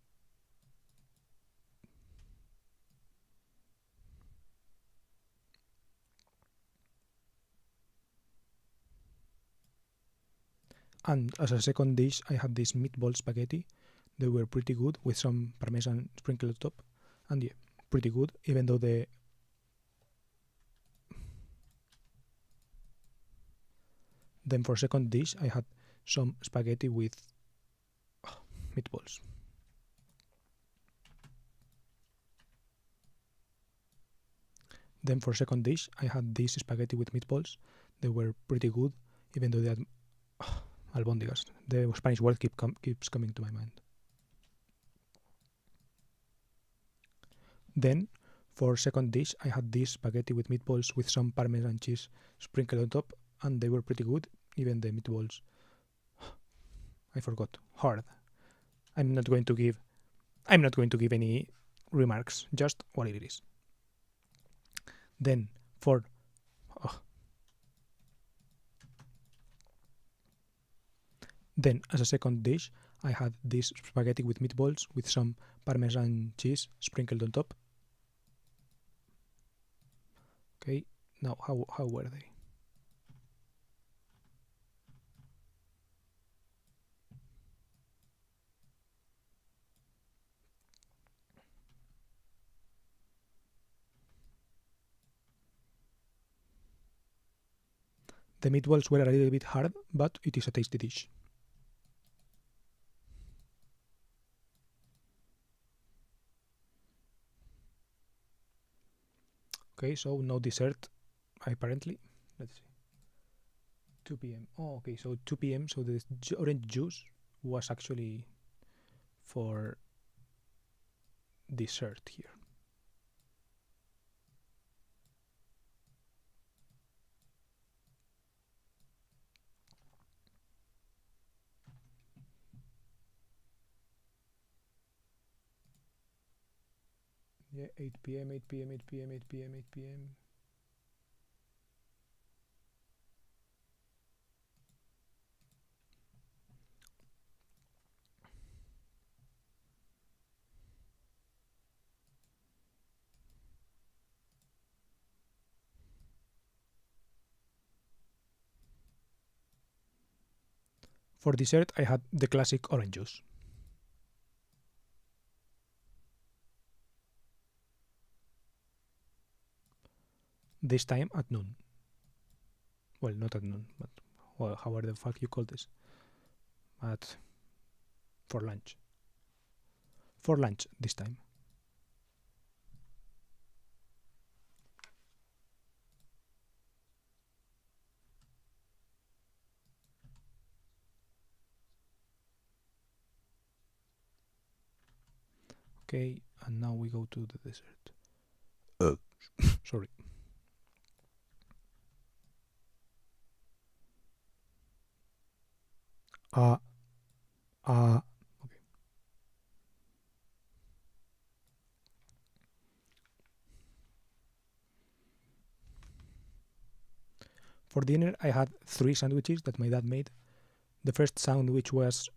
And as a second dish, I had these meatball spaghetti. They were pretty good with some parmesan sprinkled on top. And yeah, pretty good, even though Then for second dish, I had some spaghetti with meatballs. Then for second dish, I had this spaghetti with meatballs. They were pretty good, even though they had albóndigas. The Spanish word keeps coming to my mind. Then for second dish, I had this spaghetti with meatballs with some parmesan cheese sprinkled on top, and they were pretty good, even the meatballs. I forgot. Hard. I'm not going to give any remarks, just what it is. Then for Then as a second dish, I had this spaghetti with meatballs with some parmesan cheese sprinkled on top. Okay, now how were they? The meatballs were a little bit hard, but it is a tasty dish. Okay, so no dessert, apparently. Let's see. 2 p.m. Oh, okay, so 2 p.m. So the orange juice was actually for dessert here. Yeah, 8 p.m., 8 p.m., 8 p.m., 8 p.m., 8 p.m. For dessert, I had the classic orange juice. This time at noon. Well, not at noon, but well, however the fuck you call this. For lunch. For lunch this time. Okay, and now we go to the dessert. Sorry. Okay. For dinner, I had 3 sandwiches that my dad made. The first sandwich was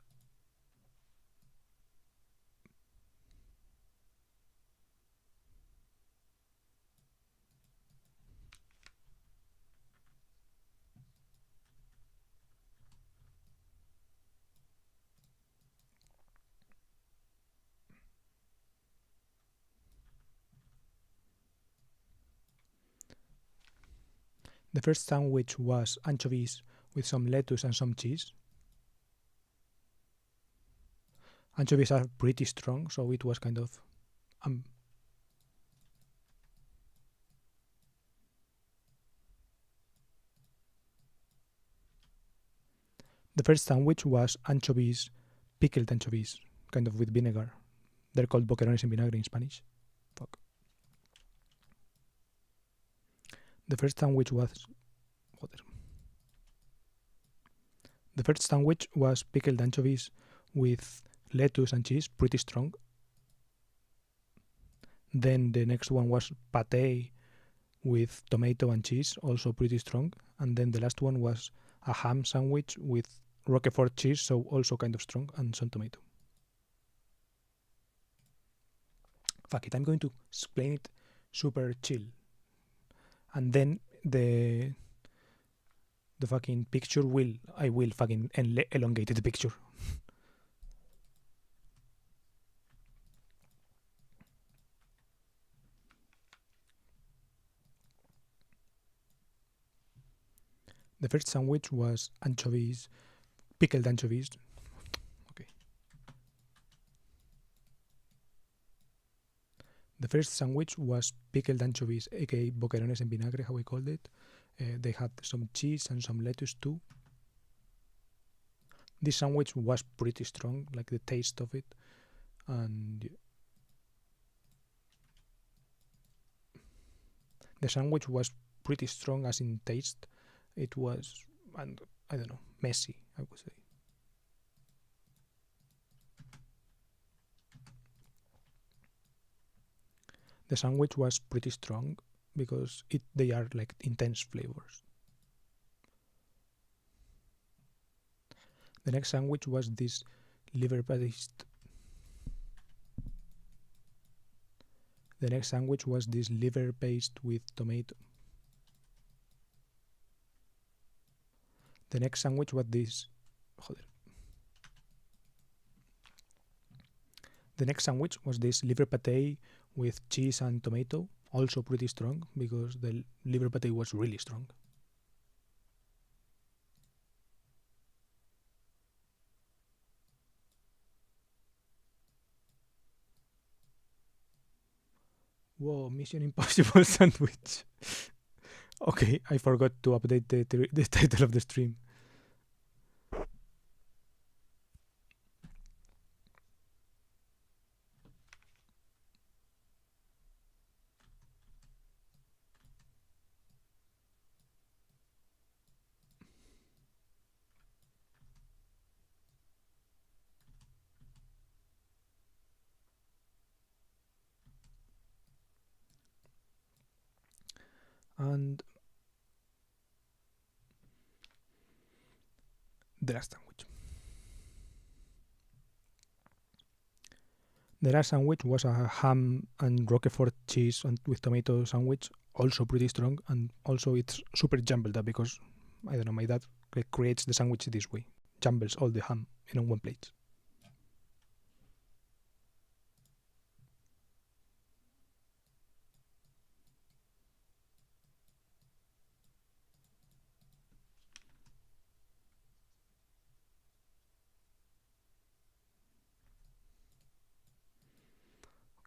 The first sandwich was anchovies with some lettuce and some cheese. Anchovies are pretty strong, so it was kind of the first sandwich was anchovies, pickled anchovies, kind of with vinegar. They're called boquerones en vinagre in Spanish. Fuck. The first sandwich was... Joder. The first sandwich was pickled anchovies with lettuce and cheese, pretty strong. Then the next one was pate with tomato and cheese, also pretty strong. And then the last one was a ham sandwich with Roquefort cheese, so also kind of strong, and some tomato. Fuck it, I'm going to explain it super chill. And then the fucking picture I will fucking elongate the picture. The first sandwich was anchovies, pickled anchovies. Okay. The first sandwich was pickled anchovies, aka boquerones en vinagre, how we called it. They had some cheese and some lettuce too. This sandwich was pretty strong, like the taste of it. And the sandwich was pretty strong as in taste. It was, and I don't know, messy, I would say. The sandwich was pretty strong because they are like intense flavors. The next sandwich was this liver paste. The next sandwich was this liver paste with tomato. The next sandwich was this... Joder. The next sandwich was this liver pate with cheese and tomato, also pretty strong because the liver pate was really strong. Whoa, Mission Impossible sandwich. Okay, I forgot to update the title of the stream. And the last sandwich. The last sandwich was a ham and Roquefort cheese and with tomato sandwich, also pretty strong, and also it's super jumbled up because, I don't know, my dad creates the sandwich this way, jumbles all the ham in one plate.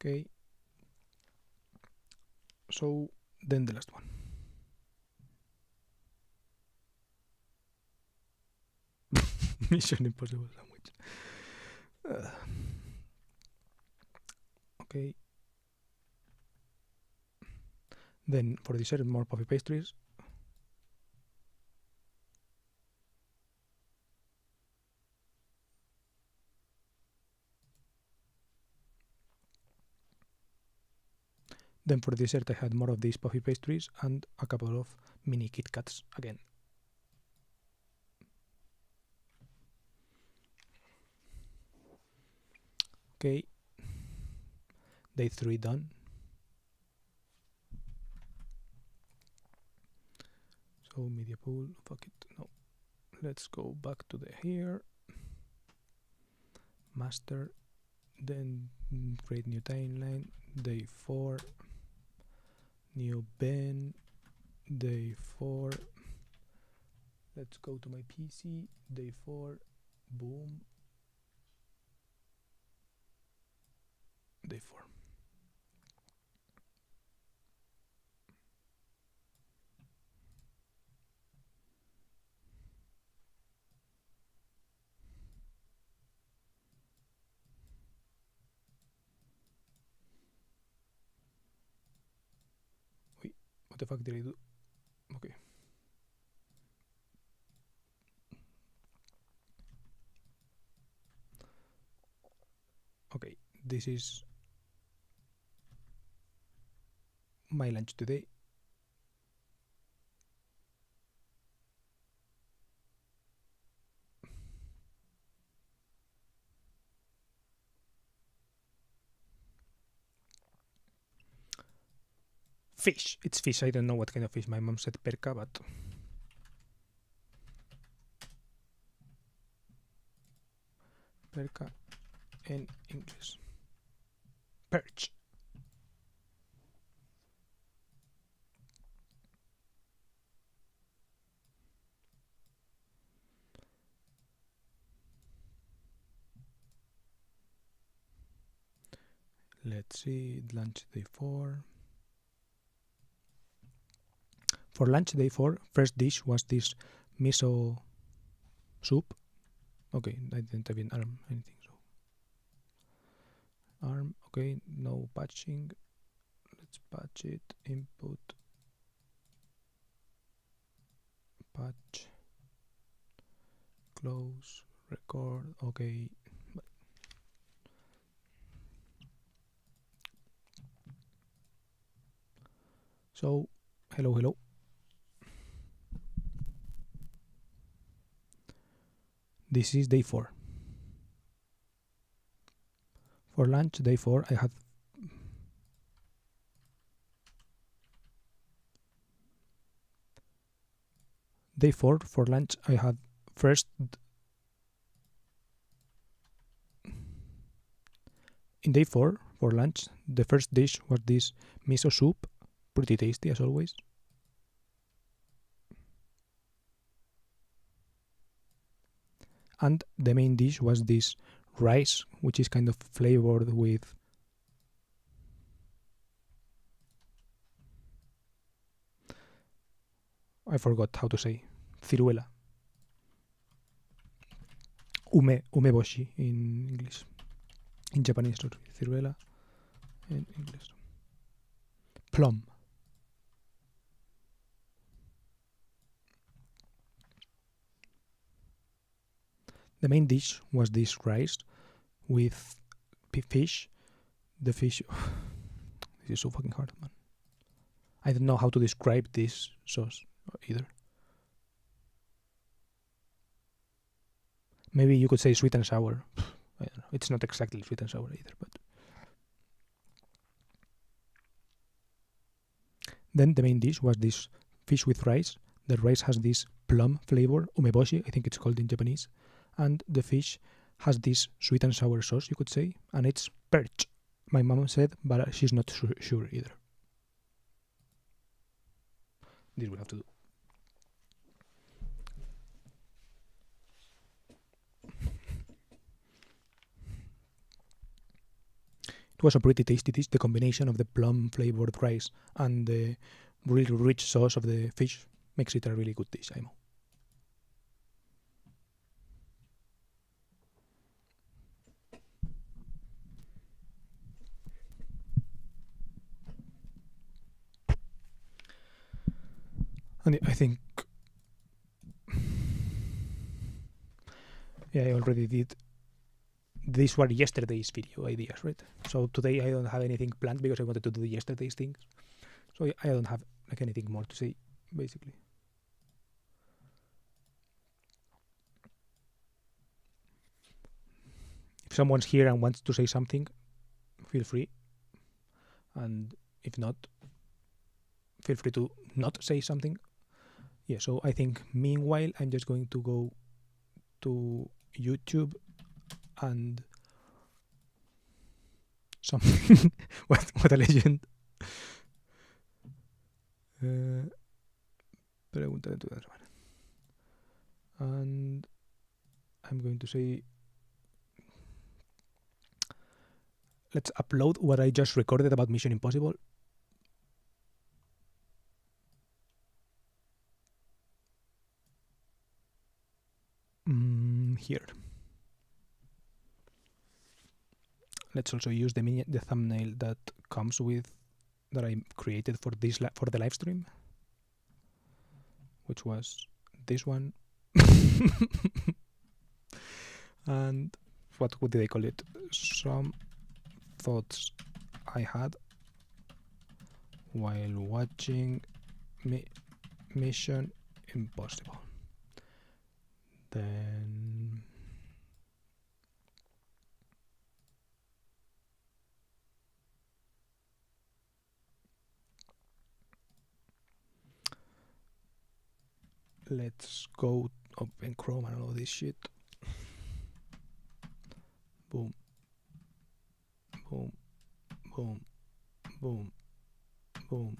Okay, so then the last one. Mission Impossible sandwich. Okay. Then for dessert, more puffy pastries. Then for dessert I had more of these puffy pastries and a couple of mini Kit Kats again. Okay, day 3 done. So media pool, fuck it, no. Let's go back to the here. Master, then create new timeline, day 4. New Ben, day 4. Let's go to my PC. Day 4. Boom. Day 4. Wait, what the fuck did I do? Okay. Okay, this is my lunch today. Fish. It's fish. I don't know what kind of fish. My mom said perca, but perca in English. Perch. Let's see, lunch day 4. For lunch day 4, first dish was this miso soup. Okay, I didn't even arm anything, so arm. Okay, no patching. Let's patch it. Input. Patch. Close. Record. Okay. So, hello. This is day 4. For lunch, day 4, I had day 4 for lunch. I had first in day 4 for lunch. The first dish was this miso soup, pretty tasty as always. And the main dish was this rice, which is kind of flavored with I forgot how to say ciruela. Umeboshi in English. In Japanese, sorry. Ciruela in English. Plum. The main dish was this rice with fish. The fish. This is so fucking hard, man. I don't know how to describe this sauce either. Maybe you could say sweet and sour. I don't know. It's not exactly sweet and sour either, but. Then the main dish was this fish with rice. The rice has this plum flavor, umeboshi, I think it's called in Japanese. And the fish has this sweet and sour sauce, you could say, and it's perch. My mom said, but she's not sure either. This will have to do. It was a pretty tasty dish. The combination of the plum flavored rice and the really rich sauce of the fish makes it a really good dish, I know. And I think, yeah, I already did. These were yesterday's video ideas, right? So today I don't have anything planned because I wanted to do yesterday's things. So I don't have like anything more to say, basically. If someone's here and wants to say something, feel free. And if not, feel free to not say something. Yeah, so I think meanwhile I'm just going to go to YouTube and something. What a legend. Pregúntale a tu hermana. And I'm going to say, let's upload what I just recorded about Mission Impossible. Here. Let's also use the thumbnail that comes with that I created for this for the live stream, which was this one. And what did I call it? Some thoughts I had while watching Mission Impossible. Then let's go open Chrome and all this shit. Boom, boom, boom, boom, boom.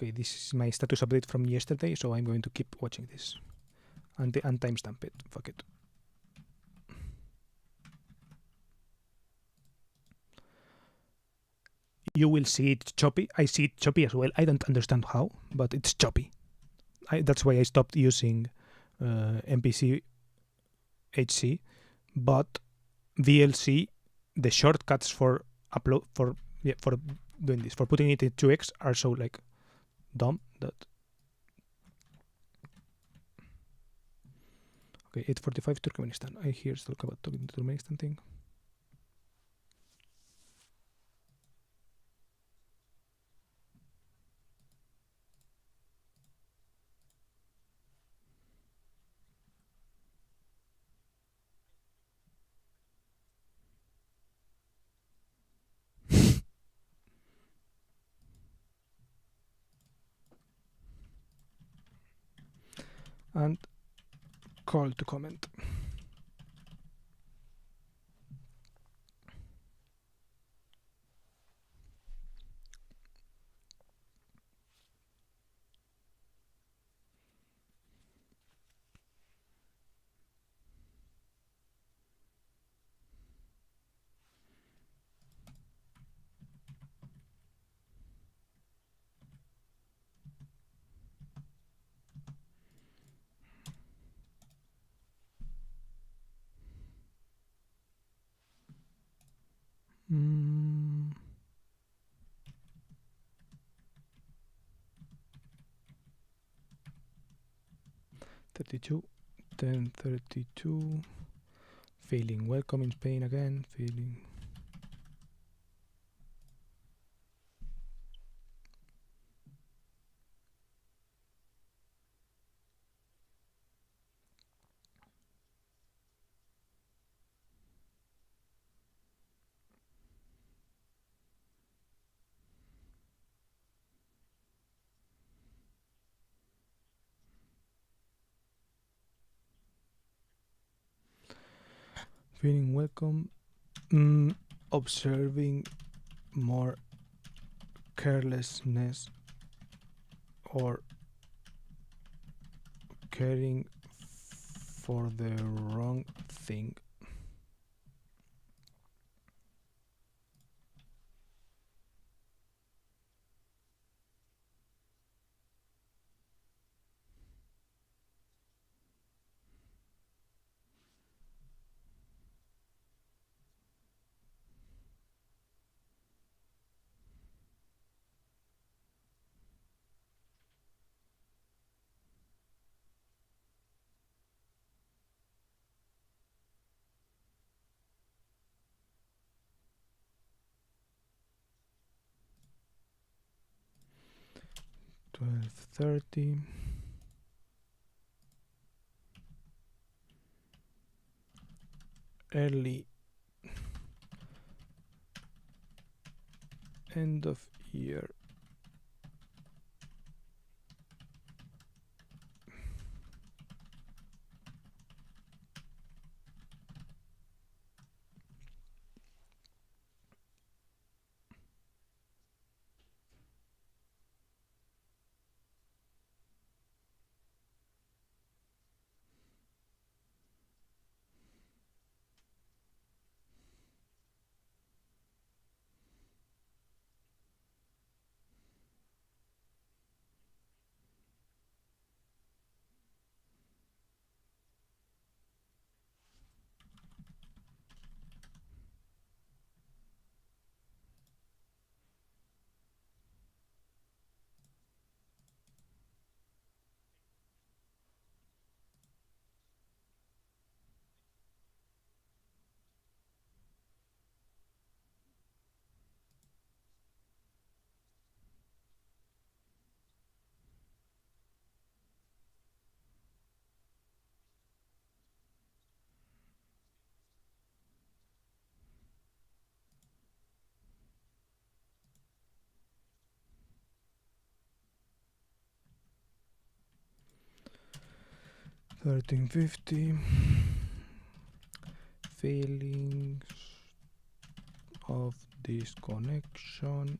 Okay, this is my status update from yesterday, so I'm going to keep watching this and timestamp it. Fuck it. You will see it choppy. I see it choppy as well. I don't understand how, but it's choppy. That's why I stopped using MPC HC, but VLC, the shortcuts for upload for doing this, for putting it in 2x are so like dumb that. Okay, 8:45 Turkmenistan. I hear talk about talking to Turkmenistan thing. And call to comment. Mm. $32, 10:32. Feeling welcome in Spain again. Feeling. Feeling welcome. Observing more carelessness or caring for the wrong thing. $12:30. Early end of year. 1350. Feelings of disconnection.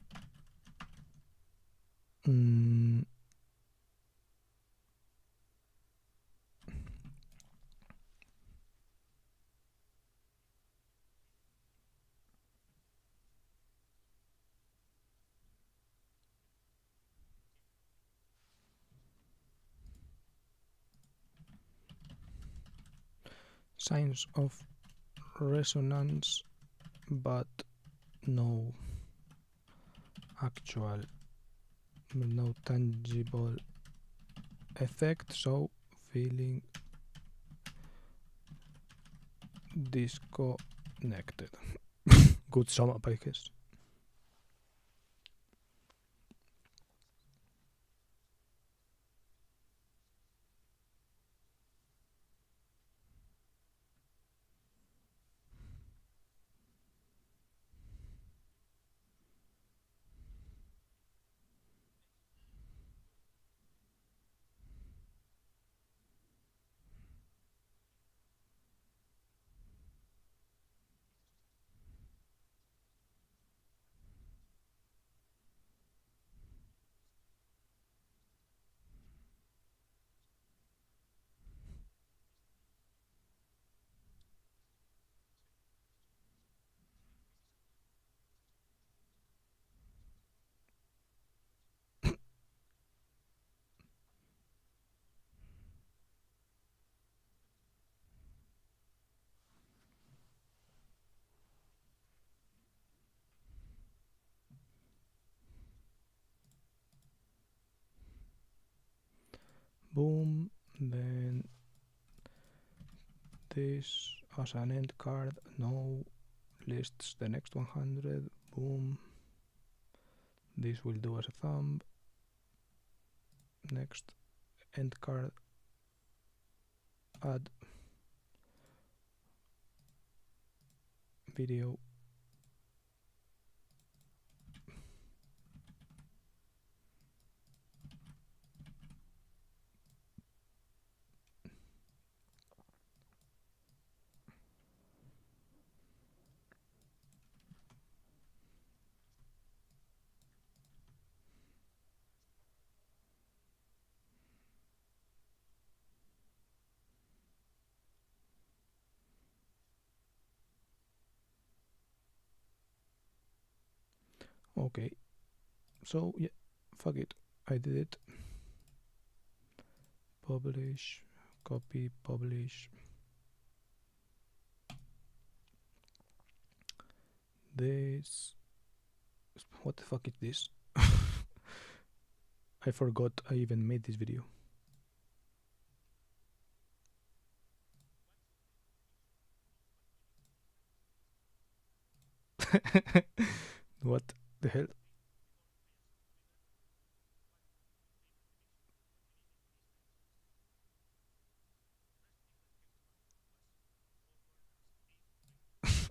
Signs of resonance, but no actual, no tangible effect, so feeling disconnected. Good sum up, I guess. Boom, then this as an end card, no, lists the next 100, boom, this will do as a thumb, next end card, add video, okay, so yeah, fuck it, I did it, publish, copy, publish, this, what the fuck is this? I forgot I even made this video. What the hell?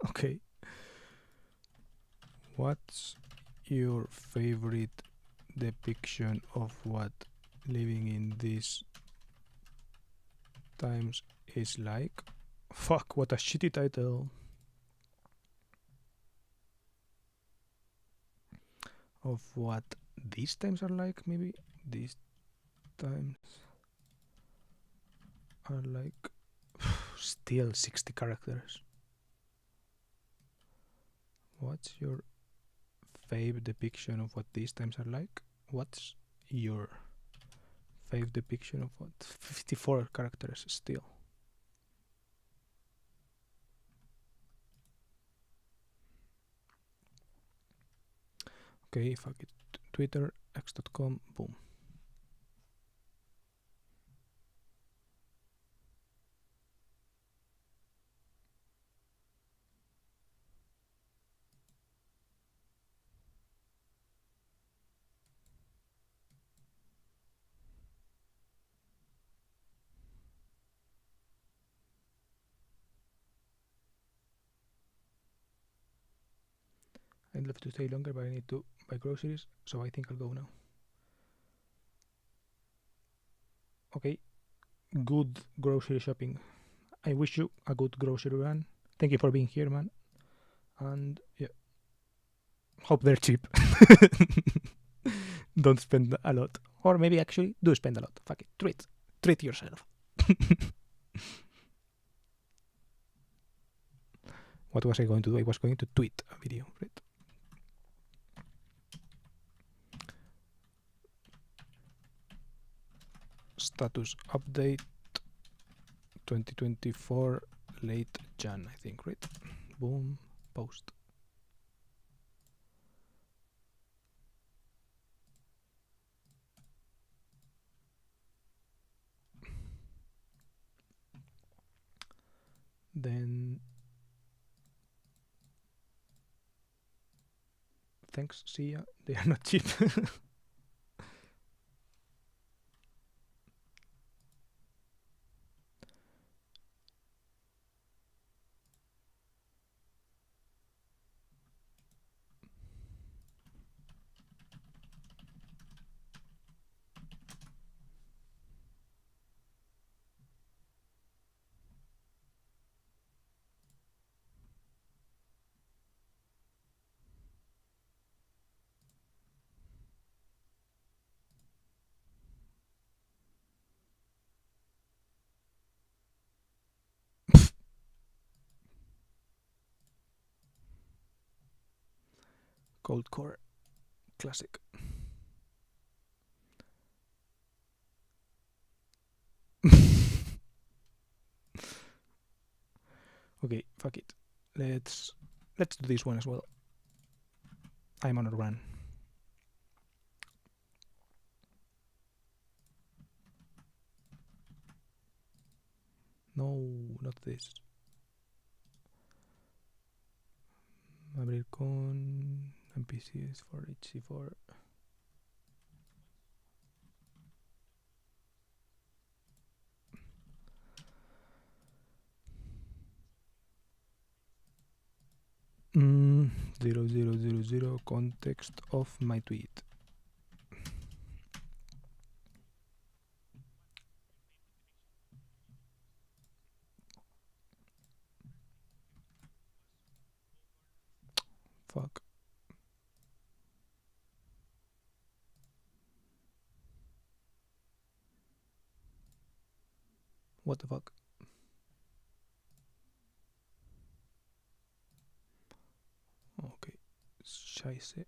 Okay. What's your favorite depiction of what living in these times is like? Fuck, what a shitty title. Of what these times are like, maybe? These times are like. Still 60 characters. What's your fave depiction of what these times are like? What's your fave depiction of what? 54 characters still. Okay, fuck it. Twitter, x.com, boom. I'd love to stay longer, but I need to buy groceries, so I think I'll go now. Okay, good grocery shopping. I wish you a good grocery run. Thank you for being here, man. And yeah, hope they're cheap. Don't spend a lot, or maybe actually do spend a lot. Fuck it, treat yourself. What was I going to do? I was going to tweet a video, right? Status update 2024 late Jan, I think, right? Boom, post. Then thanks, see ya. They are not cheap. Cold core, classic. Okay, fuck it. Let's do this one as well. I'm on a run. No, not this. Abrir con NPCs for HC4. Mm, 0000 context of my tweet. Fuck. What the fuck? Okay. Scheiße.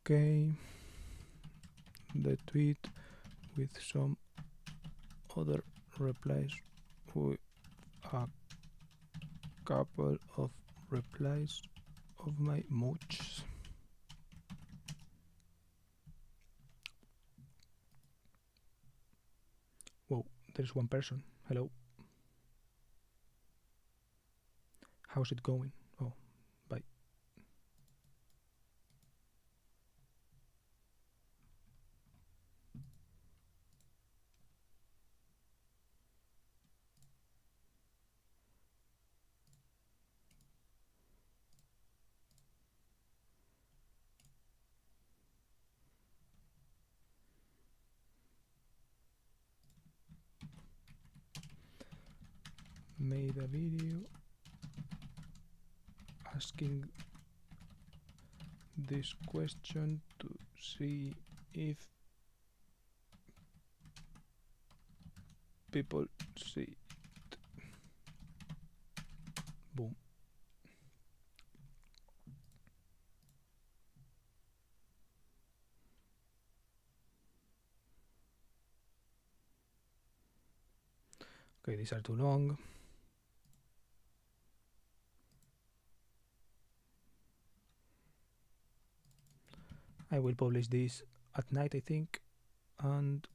Okay, the tweet with some other replies, with a couple of replies of my mooch. Whoa, there's one person. Hello. How's it going? Oh, bye. Made a video asking this question to see if people see it. Boom. Okay, these are too long. I will publish this at night, I think, and